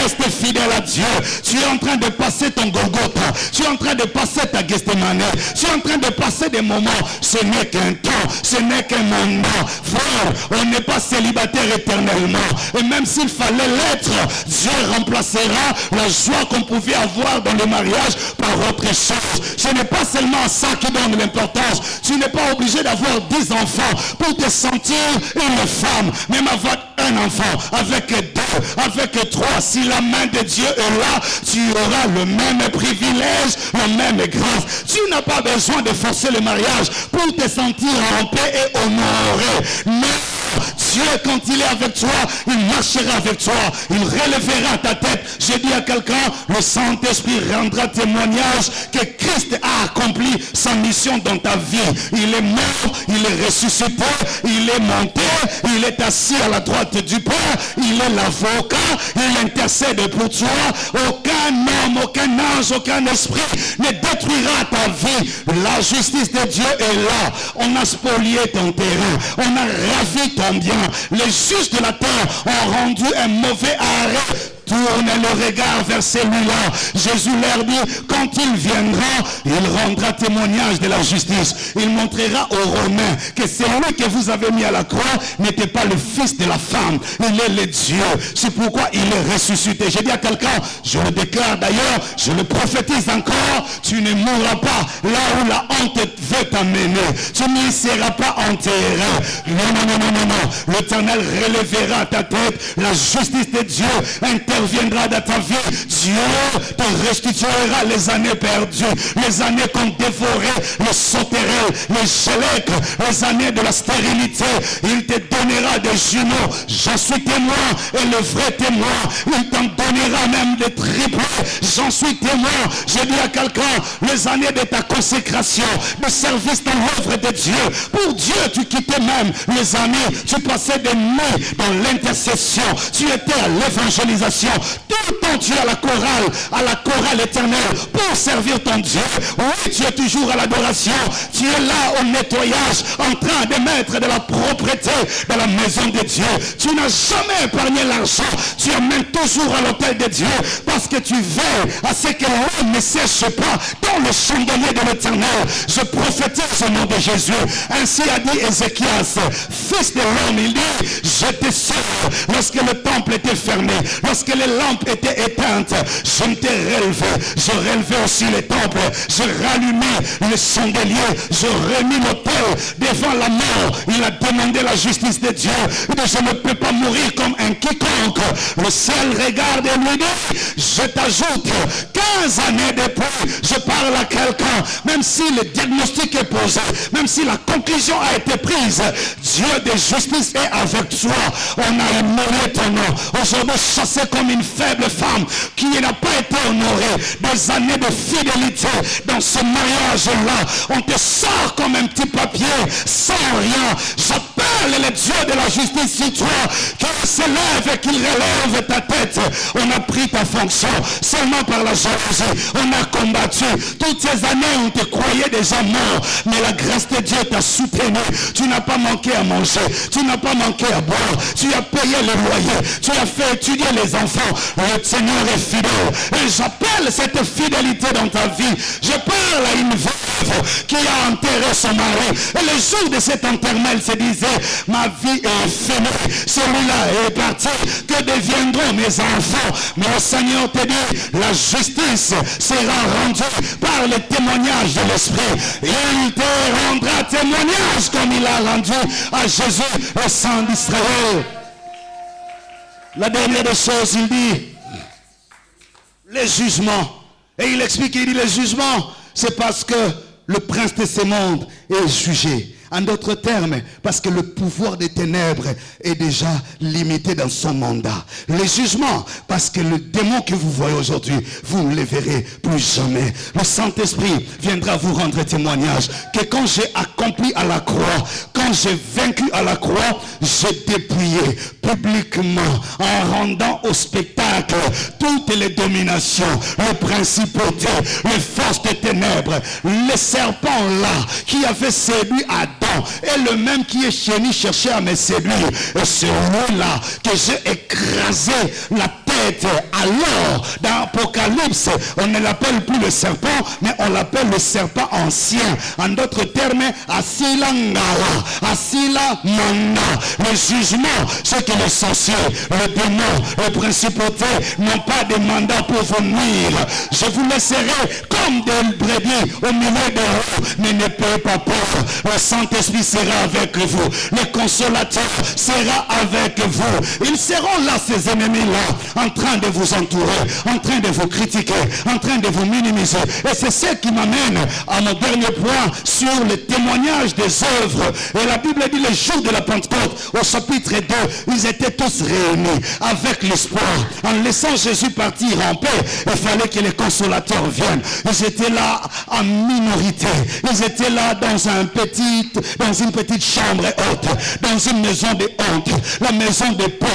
Reste fidèle à Dieu. Tu es en train de passer ton Golgotha. Tu es en train de passer ta Gethsemane. Tu es en train de passer des moments. Ce n'est qu'un temps. Ce n'est qu'un mandat. Frère, on n'est pas célibataire éternellement. Et même s'il fallait l'être, Dieu remplacera la joie qu'on pouvait avoir dans le mariage par autre chose. Ce n'est pas seulement ça qui donne l'importance. Tu n'es pas obligé d'avoir 10 enfants pour te sentir une femme. Même avoir un enfant, avec 2, avec 3, si la main de Dieu est là, tu auras le même privilège, la même grâce. Tu n'as pas besoin de forcer le mariage pour te sentir en paix et honoré. Mais Dieu, quand il est avec toi, il marchera avec toi. Il relèvera ta tête. Je dis à quelqu'un, le Saint-Esprit rendra témoignage que Christ a accompli sa mission dans ta vie. Il est mort, il est ressuscité, il est monté, il est assis à la droite du Père, il est l'avocat, il intercède pour toi. Aucun homme, aucun ange, aucun esprit ne détruira ta vie. La justice de Dieu est là. On a spolié ton terrain, on a ravi ton bien. Les juges de la terre ont rendu un mauvais arrêt. Tourne le regard vers celui-là. Jésus leur dit, quand il viendra, il rendra témoignage de la justice. Il montrera aux Romains que celui que vous avez mis à la croix n'était pas le fils de la femme. Il est le Dieu. C'est pourquoi il est ressuscité. J'ai dit à quelqu'un, je le déclare d'ailleurs, je le prophétise encore, tu ne mourras pas là où la honte veut t'amener. Tu n'y seras pas enterré. Non, non, non, non, non, non. L'Éternel relèvera ta tête. La justice de Dieu interviendra dans ta vie. Dieu te restituera les années perdues, les années qu'on dévorait, les sauterelles, les gélèques, les années de la stérilité. Il te donnera des jumeaux. J'en suis témoin et le vrai témoin. Il t'en donnera même des triplés. J'en suis témoin. Je dis à quelqu'un, les années de ta consécration, de service dans l'œuvre de Dieu. Pour Dieu, tu quittais même les années. Tu passais des nuits dans l'intercession. Tu étais à l'évangélisation. Tout le temps tu es à la chorale éternelle pour servir ton Dieu. Oui, tu es toujours à l'adoration. Tu es là au nettoyage, en train de mettre de la propreté dans la maison de Dieu. Tu n'as jamais épargné l'argent. Tu amènes toujours à l'autel de Dieu parce que tu veilles à ce que l'homme ne sèche pas dans le chandelier de l'éternel. Je prophétise au nom de Jésus. Ainsi a dit Ézéchias, fils de l'homme, il dit, je te sauve lorsque le temple était fermé, lorsque les lampes étaient éteintes. Je t'ai relevé. Je relevais aussi les temples. Je rallumais les chandeliers. Je remis l'autel devant la mort. Il a demandé la justice de Dieu. Il dit, je ne peux pas mourir comme un quiconque. Le ciel regarde et lui dit, je t'ajoute 15 années depuis. Je parle à quelqu'un. Même si le diagnostic est posé, même si la conclusion a été prise, Dieu de justice est avec toi. On a honoré ton nom. Aujourd'hui, chassé comme une faible femme qui n'a pas été honorée. Des années de fidélité dans ce mariage-là. On te sort comme un petit papier sans rien. J'appelle le Dieu de la justice sur toi, qu'il s'élève et qu'il relève ta tête. On a pris ta fonction seulement par la jalousie. On a combattu. Toutes ces années, on te croyait déjà mort. Mais la grâce de Dieu t'a soutenu. Tu n'as pas manqué à manger. Tu n'as pas manqué à boire. Tu as payé le loyer. Tu as fait étudier les enfants. Le Seigneur est fidèle. Et j'appelle cette fidélité dans ta vie. Je parle à une veuve qui a enterré son mari. Et le jour de cet enterrement, elle se disait, ma vie est finie. Celui-là est parti. Que deviendront mes enfants? Mais le Seigneur te dit, la justice sera rendue par le témoignage de l'Esprit. Il te rendra témoignage comme il a rendu à Jésus, le sang d'Israël. La dernière des choses, il dit, les jugements. Et il explique, il dit, les jugements, c'est parce que le prince de ce monde est jugé. En d'autres termes, parce que le pouvoir des ténèbres est déjà limité dans son mandat. Le jugement, parce que le démon que vous voyez aujourd'hui, vous ne le verrez plus jamais. Le Saint-Esprit viendra vous rendre témoignage que quand j'ai accompli à la croix, quand j'ai vaincu à la croix, j'ai dépouillé publiquement en rendant au spectacle toutes les dominations, les principautés, les forces des ténèbres, les serpents là qui avaient séduit Adam et le même qui est chéni cherchait à me séduire. Et c'est lui-là que j'ai écrasé la tête. Alors, dans Apocalypse, on ne l'appelle plus le serpent, mais on l'appelle le serpent ancien. En d'autres termes, Asila Ngala, Asila Mana. Le jugement, c'est que les sorciers, les démons, les principautés n'ont pas de mandat pour vous nuire. Je vous laisserai comme des brebis au milieu de vous, mais ne payez pas peur. Le Saint-Esprit sera avec vous. Le consolateur sera avec vous. Ils seront là, ces ennemis-là, en train de vous entourer, en train de vous critiquer, en train de vous minimiser. Et c'est ce qui m'amène à mon dernier point sur le témoignage des œuvres. Et la Bible dit le jour de la Pentecôte, au chapitre 2, ils étaient tous réunis avec l'espoir. En laissant Jésus partir en paix, il fallait que les consolateurs viennent. Ils étaient là en minorité. Ils étaient là dans une petite chambre haute, dans une maison de honte, la maison de peur,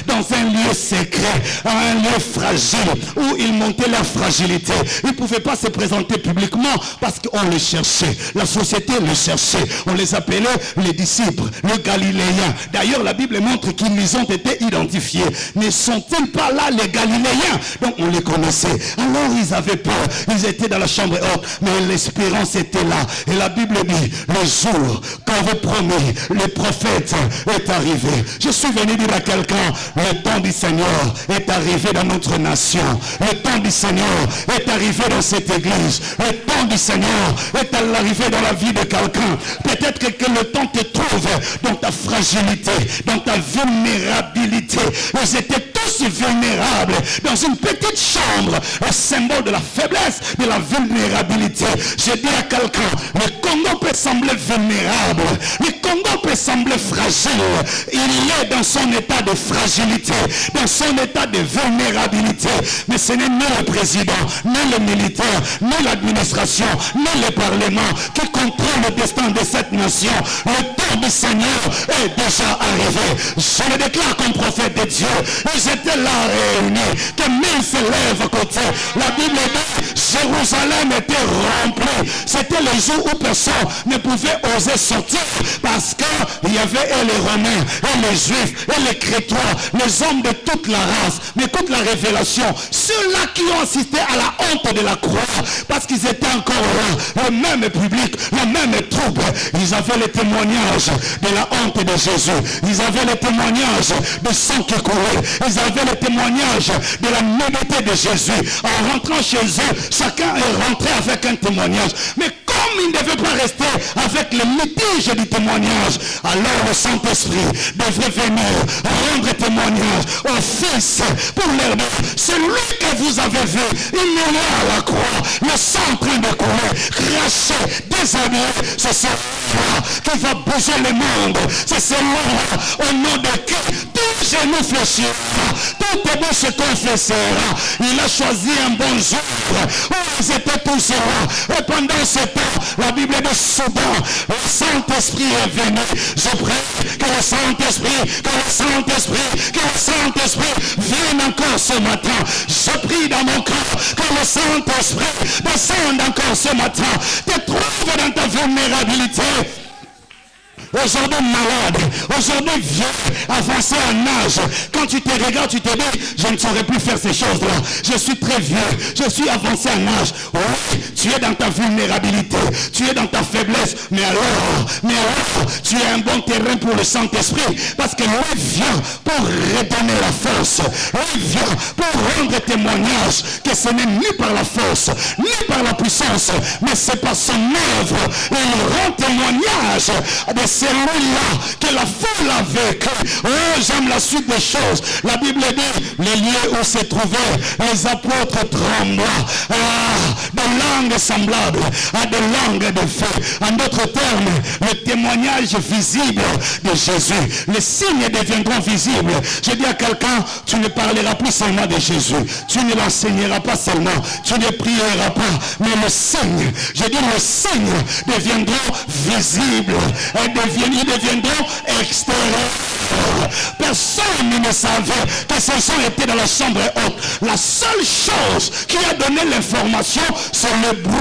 dans un lieu secret, un lieu fragile, où ils montaient leur fragilité. Ils ne pouvaient pas se présenter publiquement parce qu'on les cherchait. La société les cherchait. On les appelait les disciples, les Galiléens. D'ailleurs, la Bible montre qu'ils ont été identifiés. Ne sont-ils pas là les Galiléens? Donc on les connaissait. Alors ils avaient peur. Ils étaient dans la chambre haute, mais l'espérance était là. Et la Bible dit, le jour qu'avait promis les prophètes est arrivé. Je suis venu dire à quelqu'un, le temps du Seigneur est arrivé dans notre nation. Le temps du Seigneur est arrivé dans cette église. Le temps du Seigneur est arrivé dans la vie de quelqu'un. Peut-être que le temps te trouve dans ta fragilité, dans ta vulnérabilité. Ils étaient tous vulnérables dans une petite chambre, le symbole de la faiblesse, de la vulnérabilité. Je dis à quelqu'un, le Congo peut sembler vulnérable, le Congo peut sembler fragile. Il est dans son état de fragilité, dans son état de vulnérabilité. Mais ce n'est ni le président, ni le militaire, ni l'administration, ni le parlement qui contrôle le destin de cette nation. Le temps du Seigneur est déjà arrivé. Je le déclare comme prophète de Dieu. Ils étaient là réunis, que mille se lèvent à côté. La Bible dit, Jérusalem était remplie. C'était le jour où personne ne pouvait oser sortir parce qu'il y avait les Romains, et les Juifs, et les Chrétiens, les hommes de toute la race. Mais toute la révélation, ceux-là qui ont assisté à la honte de la croix, parce qu'ils étaient encore là, le même public, la même troupe, ils avaient le témoignage de la honte de Jésus. Ils avaient le témoignage de sang qui courait. Ils avaient le témoignage de la nudité de Jésus. En rentrant chez eux, chacun est rentré avec un témoignage. Mais comme il ne devait pas rester avec le litige du témoignage, alors le Saint-Esprit devrait venir rendre témoignage au Fils pour leur dire, celui que vous avez vu, il est là à la croix, le sang en train de couler, craché, déshabillé, c'est celui-là qui va bouger le monde, c'est celui-là au nom de qui tout genou fléchira, toute bouche se confessera. Il a choisi un bon jour où ils étaient tous là, et pendant ce temps, la Bible dit souvent, le Saint-Esprit est venu. Je prie que le Saint-Esprit, que le Saint-Esprit, que le Saint-Esprit vienne encore ce matin. Je prie dans mon cœur que le Saint-Esprit descende encore ce matin. Te trouve dans ta vulnérabilité. Aujourd'hui malade, aujourd'hui vieux, avancé en âge. Quand tu te regardes, tu te dis, je ne saurais plus faire ces choses-là. Je suis très vieux, je suis avancé en âge. Oui, tu es dans ta vulnérabilité, tu es dans ta faiblesse. Mais alors, tu es un bon terrain pour le Saint-Esprit. Parce que lui vient pour redonner la force. Lui vient pour rendre témoignage que ce n'est ni par la force, ni par la puissance, mais c'est par son œuvre. Il rend témoignage de celui-là que la foule a vécu. Oh, j'aime la suite des choses. La Bible dit, les lieux où se trouvaient les apôtres tremblant, de langues semblables à des langues de feu. En d'autres termes, le témoignage visible de Jésus. Les signes deviendront visibles. Je dis à quelqu'un, tu ne parleras plus seulement de Jésus. Tu ne l'enseigneras pas seulement. Tu ne prieras pas. Mais le signe, je dis le signe deviendront visibles. Ils deviendront extérieurs. Personne ne savait que ces gens étaient dans la chambre haute. La seule chose qui a donné l'information, c'est le bruit.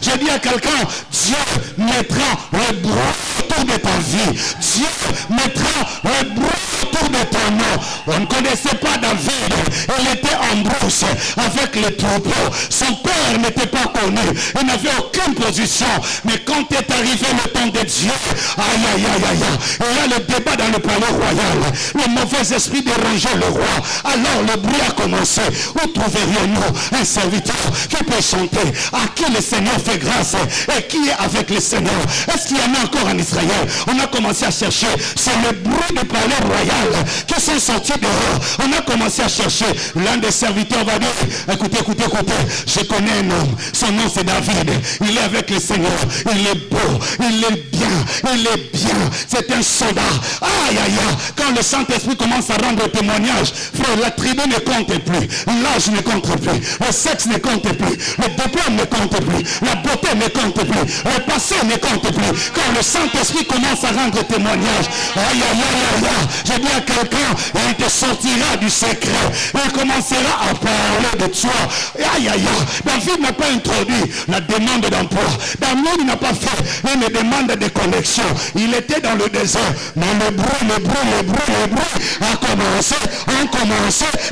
Je dis à quelqu'un, Dieu mettra le bruit autour de ta vie. Dieu mettra le bruit autour de ton nom. On ne connaissait pas David. Il était en brousse avec les troupeaux. Son père n'était pas connu. Il n'avait aucune position. Mais quand est arrivé le temps de Dieu, aïe aïe aïe aïe, il y a le débat dans le palais royal. Le mauvais esprit dérangeait le roi. Alors le bruit a commencé. Où trouverions-nous un serviteur qui peut chanter, à qui le Seigneur fait grâce et qui est avec le Seigneur? Est-ce qu'il y en a encore en Israël? On a commencé à chercher. C'est le bruit du palais royal qui sont sortis dehors. On a commencé à chercher. L'un des serviteurs va dire, écoutez, je connais un homme. Son nom c'est David. Il est avec le Seigneur. Il est beau. Il est bien. C'est un soldat. Aïe aïe aïe. Quand le Saint-Esprit commence à rendre témoignage, frère, la tribu ne compte plus. L'âge ne compte plus. Le sexe ne compte plus. Le diplôme ne compte plus. La beauté ne compte plus. Le passé ne compte plus. Quand le Saint-Esprit commence à rendre témoignage, aïe aïe aïe aïe, je dis à quelqu'un, il te sortira du secret. Il commencera à parler de toi. Aïe aïe aïe. David n'a pas introduit la demande d'emploi. David n'a pas fait une demande de connexion. Il était dans le désert. Mais le bruit a commencé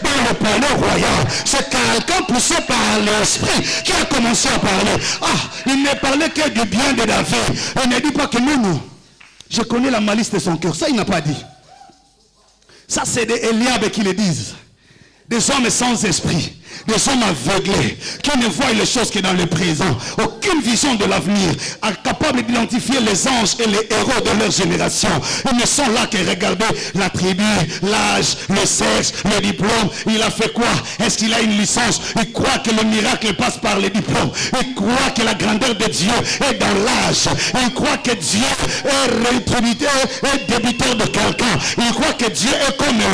dans le palais royal. C'est quelqu'un poussé par l'esprit qui a commencé à parler. Il ne parlait que du bien de David. Il ne dit pas que non, je connais la malice de son cœur. Ça, il n'a pas dit. Ça, c'est des Eliab qui le disent. Des hommes sans esprit. Des hommes aveuglés qui ne voient les choses que dans le présent. Aucune vision de l'avenir. Incapables d'identifier les anges et les héros de leur génération. Ils ne sont là que regarder la tribu, l'âge, le sexe, le diplôme. Il a fait quoi? Est-ce qu'il a une licence? Il croit que le miracle passe par les diplômes. Il croit que la grandeur de Dieu est dans l'âge. Il croit que Dieu est débiteur de quelqu'un. Il croit que Dieu est comme lui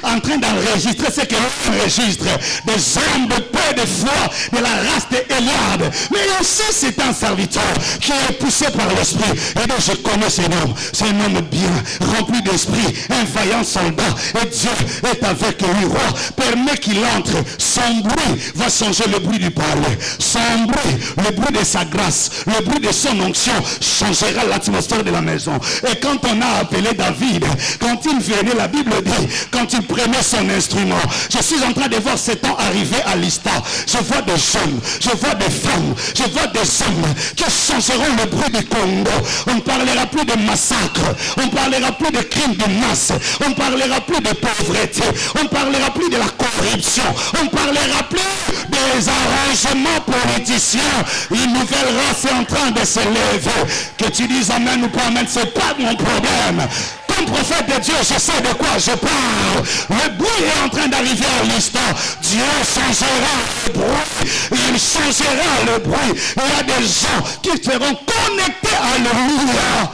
en train d'enregistrer ce que l'on enregistre. Des hommes de paix, de foi, de la race de Eliab. Mais aussi c'est un serviteur qui est poussé par l'esprit. Et donc je connais ce homme. C'est un homme bien, rempli d'esprit, un vaillant soldat. Et Dieu est avec lui, roi. Permet qu'il entre. Son bruit va changer le bruit du palais. Son bruit, le bruit de sa grâce, le bruit de son onction changera l'atmosphère de la maison. Et quand on a appelé David, quand il venait, la Bible dit, quand il prenait son instrument, je suis en train de voir cet temps arriver à l'Ista. Je vois des jeunes, je vois des femmes, je vois des hommes qui changeront le bruit du Congo. On ne parlera plus de massacres, on ne parlera plus de crimes de masse, on ne parlera plus de pauvreté, on ne parlera plus de la corruption, on ne parlera plus des arrangements politiciens. Une nouvelle race est en train de se lever. Que tu dises amen ou pas amen, c'est pas mon problème. Prophète de Dieu, je sais de quoi je parle. Le bruit est en train d'arriver à l'instant. Dieu changera le bruit. Il changera le bruit. Il y a des gens qui seront connectés à Alléluia.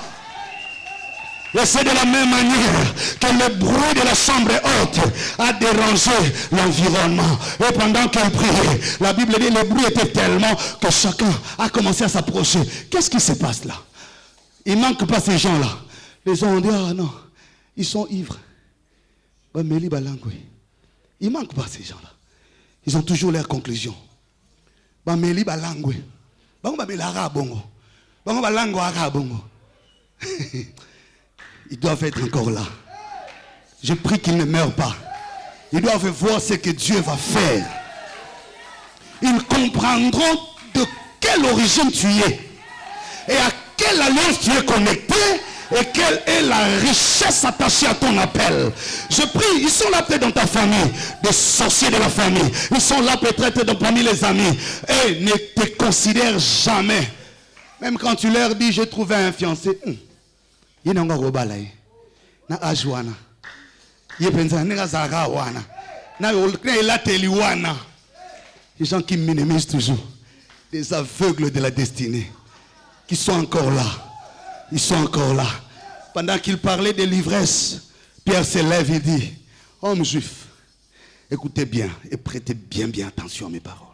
Et c'est de la même manière que le bruit de la chambre haute a dérangé l'environnement. Et pendant qu'il priait, la Bible dit le bruit était tellement que chacun a commencé à s'approcher. Qu'est-ce qui se passe là? Il ne manque pas ces gens-là. Les gens ont dit, ah non, ils sont ivres. Il ne manque pas ces gens-là. Ils ont toujours leur conclusion. Ils doivent être encore là. Je prie qu'ils ne meurent pas. Ils doivent voir ce que Dieu va faire. Ils comprendront de quelle origine tu es. Et à quelle alliance tu es connecté. Et quelle est la richesse attachée à ton appel. Je prie, ils sont là peut-être dans ta famille, des sorciers de la famille. Ils sont là peut-être parmi les amis. Et ne te considère jamais Même quand tu leur dis, j'ai trouvé un fiancé. Il n'y a pas de na ajwana. Il pense à Zara wana. Na la teliwana. Les gens qui minimisent toujours. Des aveugles de la destinée. Qui sont encore là. Ils sont encore là. Pendant qu'il parlait de l'ivresse, Pierre se lève et dit, homme juif, écoutez bien et prêtez bien attention à mes paroles.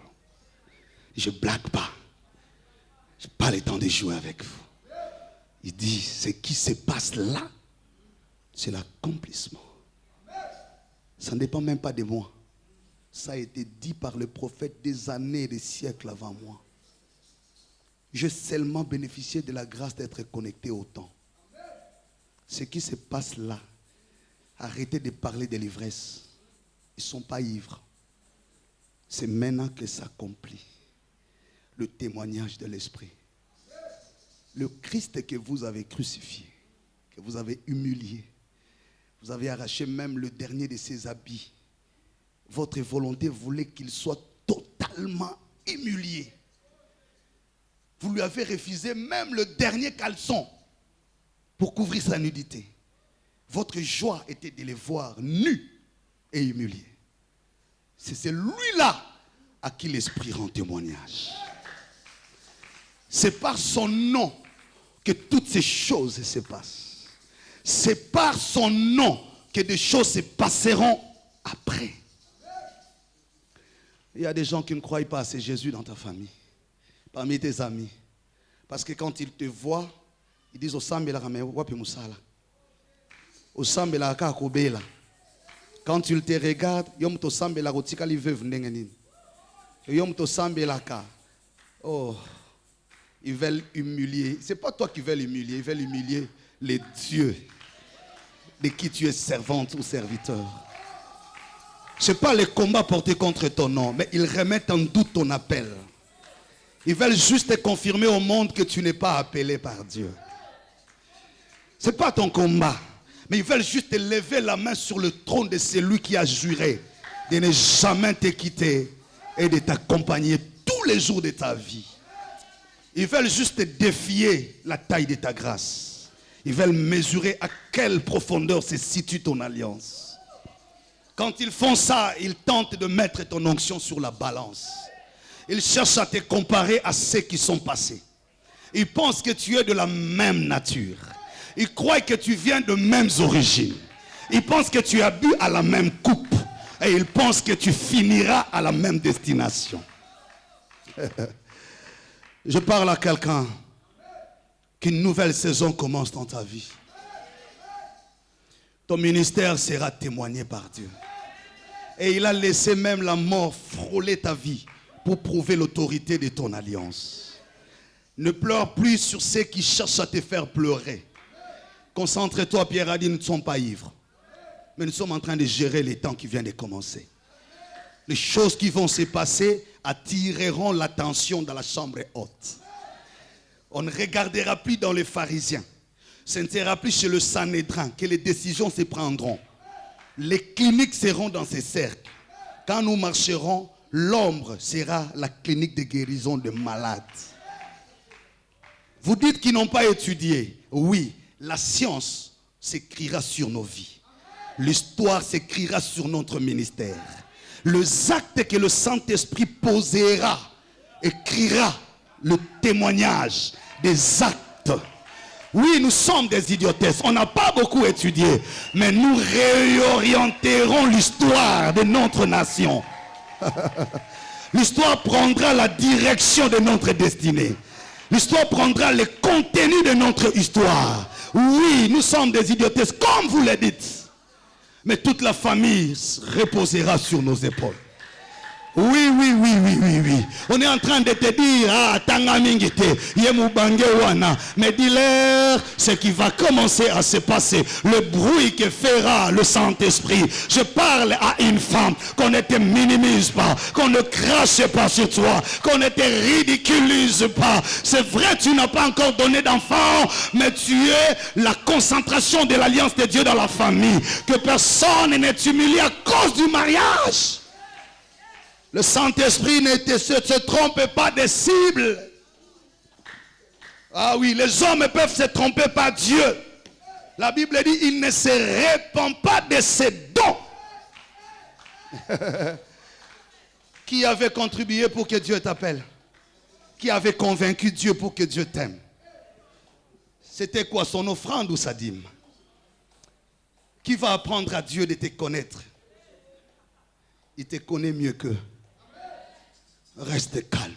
Je ne blague pas. Je n'ai pas le temps de jouer avec vous. Il dit, ce qui se passe là, c'est l'accomplissement. Ça ne dépend même pas de moi. Ça a été dit par le prophète des années et des siècles avant moi. J'ai seulement bénéficié de la grâce d'être connecté au temps. Ce qui se passe là, arrêtez de parler de l'ivresse. Ils ne sont pas ivres. C'est maintenant que ça s'accomplit. Le témoignage de l'Esprit. Le Christ que vous avez crucifié, que vous avez humilié, vous avez arraché même le dernier de ses habits. Votre volonté voulait qu'il soit totalement humilié. Vous lui avez refusé même le dernier caleçon pour couvrir sa nudité. Votre joie était de les voir nus et humiliés. C'est celui-là à qui l'Esprit rend témoignage. C'est par son nom que toutes ces choses se passent. C'est par son nom que des choses se passeront après. Il y a des gens qui ne croient pas à c'est Jésus dans ta famille, parmi tes amis. Parce que quand ils te voient, ils disent quand ils te regardent, oh, ils veulent humilier. Ce n'est pas toi qui veux humilier, ils veulent humilier les dieux de qui tu es servante ou serviteur. Ce n'est pas le combat porté contre ton nom, mais ils remettent en doute ton appel. Ils veulent juste te confirmer au monde que tu n'es pas appelé par Dieu. Ce n'est pas ton combat, mais ils veulent juste te lever la main sur le trône de celui qui a juré de ne jamais te quitter et de t'accompagner tous les jours de ta vie. Ils veulent juste te défier la taille de ta grâce. Ils veulent mesurer à quelle profondeur se situe ton alliance. Quand ils font ça, ils tentent de mettre ton onction sur la balance. Ils cherchent à te comparer à ceux qui sont passés. Ils pensent que tu es de la même nature. Ils croient que tu viens de mêmes origines. Ils pensent que tu as bu à la même coupe. Et ils pensent que tu finiras à la même destination. Je parle à quelqu'un qu'une nouvelle saison commence dans ta vie. Ton ministère sera témoigné par Dieu. Et il a laissé même la mort frôler ta vie pour prouver l'autorité de ton alliance. Ne pleure plus sur ceux qui cherchent à te faire pleurer. Concentre-toi, Pierre a dit, nous ne sommes pas ivres. Mais nous sommes en train de gérer les temps qui viennent de commencer. Les choses qui vont se passer attireront l'attention dans la chambre haute. On ne regardera plus dans les pharisiens. Ce ne sera plus chez le Sanhédrin que les décisions se prendront. Les cliniques seront dans ces cercles. Quand nous marcherons, l'ombre sera la clinique de guérison de malades. Vous dites qu'ils n'ont pas étudié. Oui, la science s'écrira sur nos vies. L'histoire s'écrira sur notre ministère. Les actes que le Saint-Esprit posera écrira le témoignage des actes. Oui, nous sommes des idiotesses. On n'a pas beaucoup étudié. Mais nous réorienterons l'histoire de notre nation. L'histoire prendra la direction de notre destinée. L'histoire prendra le contenu de notre histoire. Oui, nous sommes des idiotesses, comme vous le dites. Mais toute la famille reposera sur nos épaules. Oui. On est en train de te dire, mais dis-leur ce qui va commencer à se passer. Le bruit que fera le Saint-Esprit. Je parle à une femme, qu'on ne te minimise pas, qu'on ne crache pas sur toi, qu'on ne te ridiculise pas. C'est vrai, tu n'as pas encore donné d'enfant, mais tu es la concentration de l'alliance de Dieu dans la famille. Que personne ne t'humilie à cause du mariage. Le Saint-Esprit ne se trompe pas de cible. Ah oui, les hommes peuvent se tromper par Dieu. La Bible dit, il ne se répand pas de ses dons. Qui avait contribué pour que Dieu t'appelle? Qui avait convaincu Dieu pour que Dieu t'aime? C'était quoi, son offrande ou sa dîme? Qui va apprendre à Dieu de te connaître? Il te connaît mieux qu'eux. Reste calme.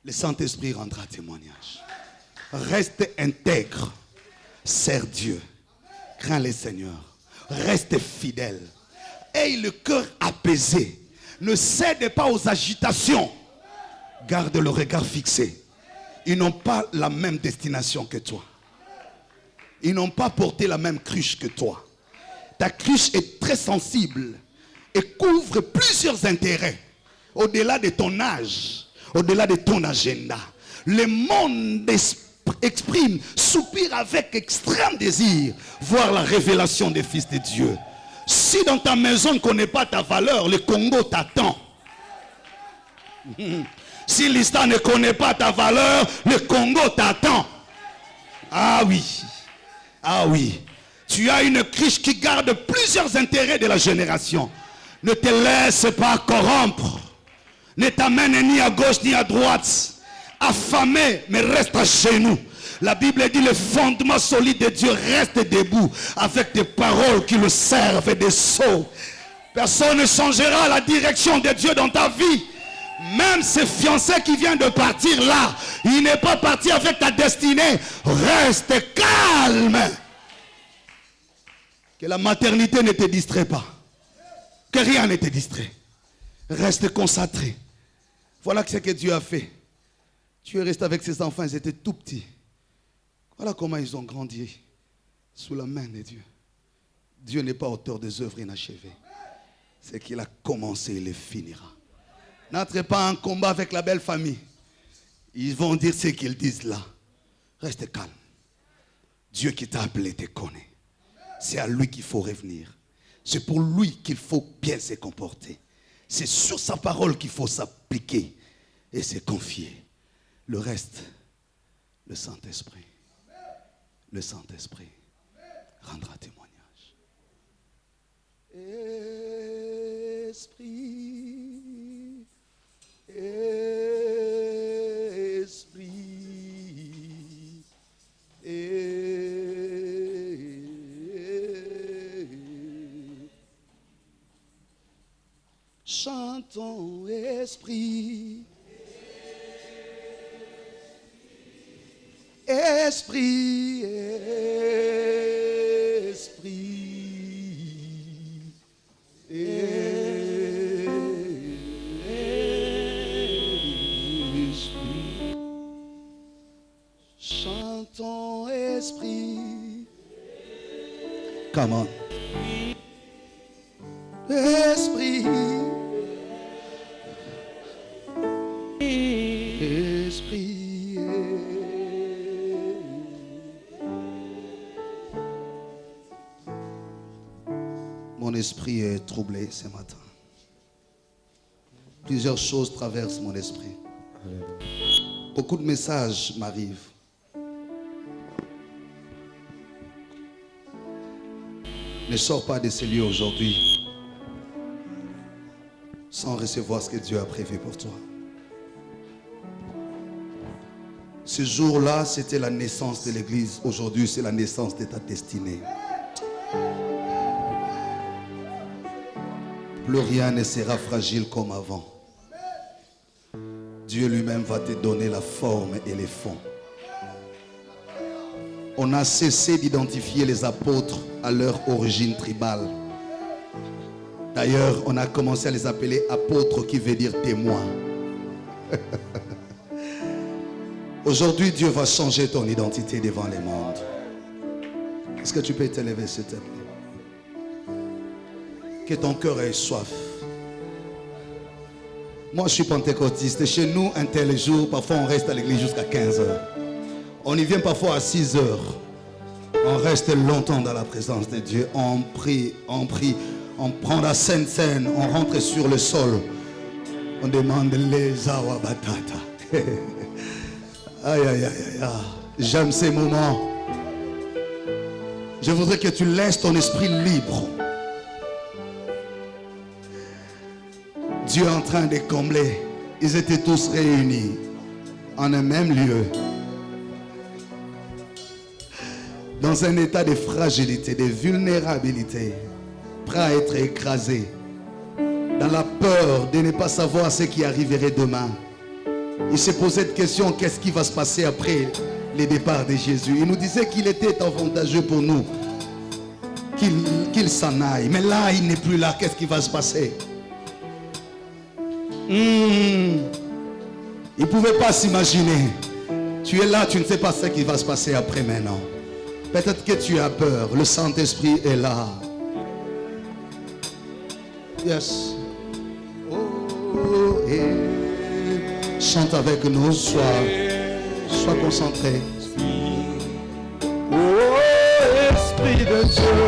Le Saint-Esprit rendra témoignage. Reste intègre. Sers Dieu. Crains le Seigneur. Reste fidèle. Aie le cœur apaisé. Ne cède pas aux agitations. Garde le regard fixé. Ils n'ont pas la même destination que toi. Ils n'ont pas porté la même cruche que toi. Ta cruche est très sensible et couvre plusieurs intérêts. Au-delà de ton âge, au-delà de ton agenda. Le monde exprime, soupire avec extrême désir, voir la révélation des fils de Dieu. Si dans ta maison ne connaît pas ta valeur, le Congo t'attend. Si l'Islam ne connaît pas ta valeur, le Congo t'attend. Ah oui. Ah oui. Tu as une cruche qui garde plusieurs intérêts de la génération. Ne te laisse pas corrompre. Ne t'amène ni à gauche ni à droite. Affamé, mais reste à genoux. La Bible dit le fondement solide de Dieu reste debout avec des paroles qui le servent des sceaux. Personne ne changera la direction de Dieu dans ta vie. Même ce fiancé qui vient de partir là, il n'est pas parti avec ta destinée. Reste calme. Que la maternité ne te distrait pas. Que rien ne te distrait. Reste concentré. Voilà ce que Dieu a fait. Tu es resté avec ses enfants, ils étaient tout petits. Voilà comment ils ont grandi sous la main de Dieu. Dieu n'est pas auteur des œuvres inachevées. C'est qu'il a commencé, il les finira. N'entrez pas en combat avec la belle famille. Ils vont dire ce qu'ils disent là. Reste calme. Dieu qui t'a appelé te connaît. C'est à lui qu'il faut revenir. C'est pour lui qu'il faut bien se comporter. C'est sur sa parole qu'il faut s'appliquer et se confier. Le reste, le Saint-Esprit. Le Saint-Esprit rendra témoignage. Esprit, Esprit, chantons Esprit. Esprit, Esprit, Esprit, chantons Esprit. Come on. Esprit, Esprit. Mon esprit est troublé ce matin. Plusieurs choses traversent mon esprit. Beaucoup de messages m'arrivent. Ne sors pas de ces lieux aujourd'hui sans recevoir ce que Dieu a prévu pour toi. Ce jour-là, c'était la naissance de l'Église. Aujourd'hui, c'est la naissance de ta destinée. Plus rien ne sera fragile comme avant. Dieu lui-même va te donner la forme et les fonds. On a cessé d'identifier les apôtres à leur origine tribale. D'ailleurs, on a commencé à les appeler apôtres qui veut dire témoins. Aujourd'hui, Dieu va changer ton identité devant le monde. Est-ce que tu peux te lever, s'il te plaît? Que ton cœur ait soif. Moi, je suis pentecôtiste. Chez nous, un tel jour, parfois on reste à l'église jusqu'à 15 heures. On y vient parfois à 6 heures. On reste longtemps dans la présence de Dieu. On prie, on prie. On prend la Sainte Seine, on rentre sur le sol. On demande les awabatata. Aïe, aïe, aïe, aïe, aïe. J'aime ces moments. Je voudrais que tu laisses ton esprit libre. Dieu est en train de combler. Ils étaient tous réunis en un même lieu. Dans un état de fragilité, de vulnérabilité. Prêts à être écrasés. Dans la peur de ne pas savoir ce qui arriverait demain. Il se posait cette question, qu'est-ce qui va se passer après le départ de Jésus? Il nous disait qu'il était avantageux pour nous. Qu'il s'en aille. Mais là, il n'est plus là. Qu'est-ce qui va se passer? Il ne pouvait pas s'imaginer. Tu es là, tu ne sais pas ce qui va se passer après maintenant. Peut-être que tu as peur. Le Saint-Esprit est là. Yes. Oh, et chante avec nous, sois concentré. Oh, Esprit de Dieu.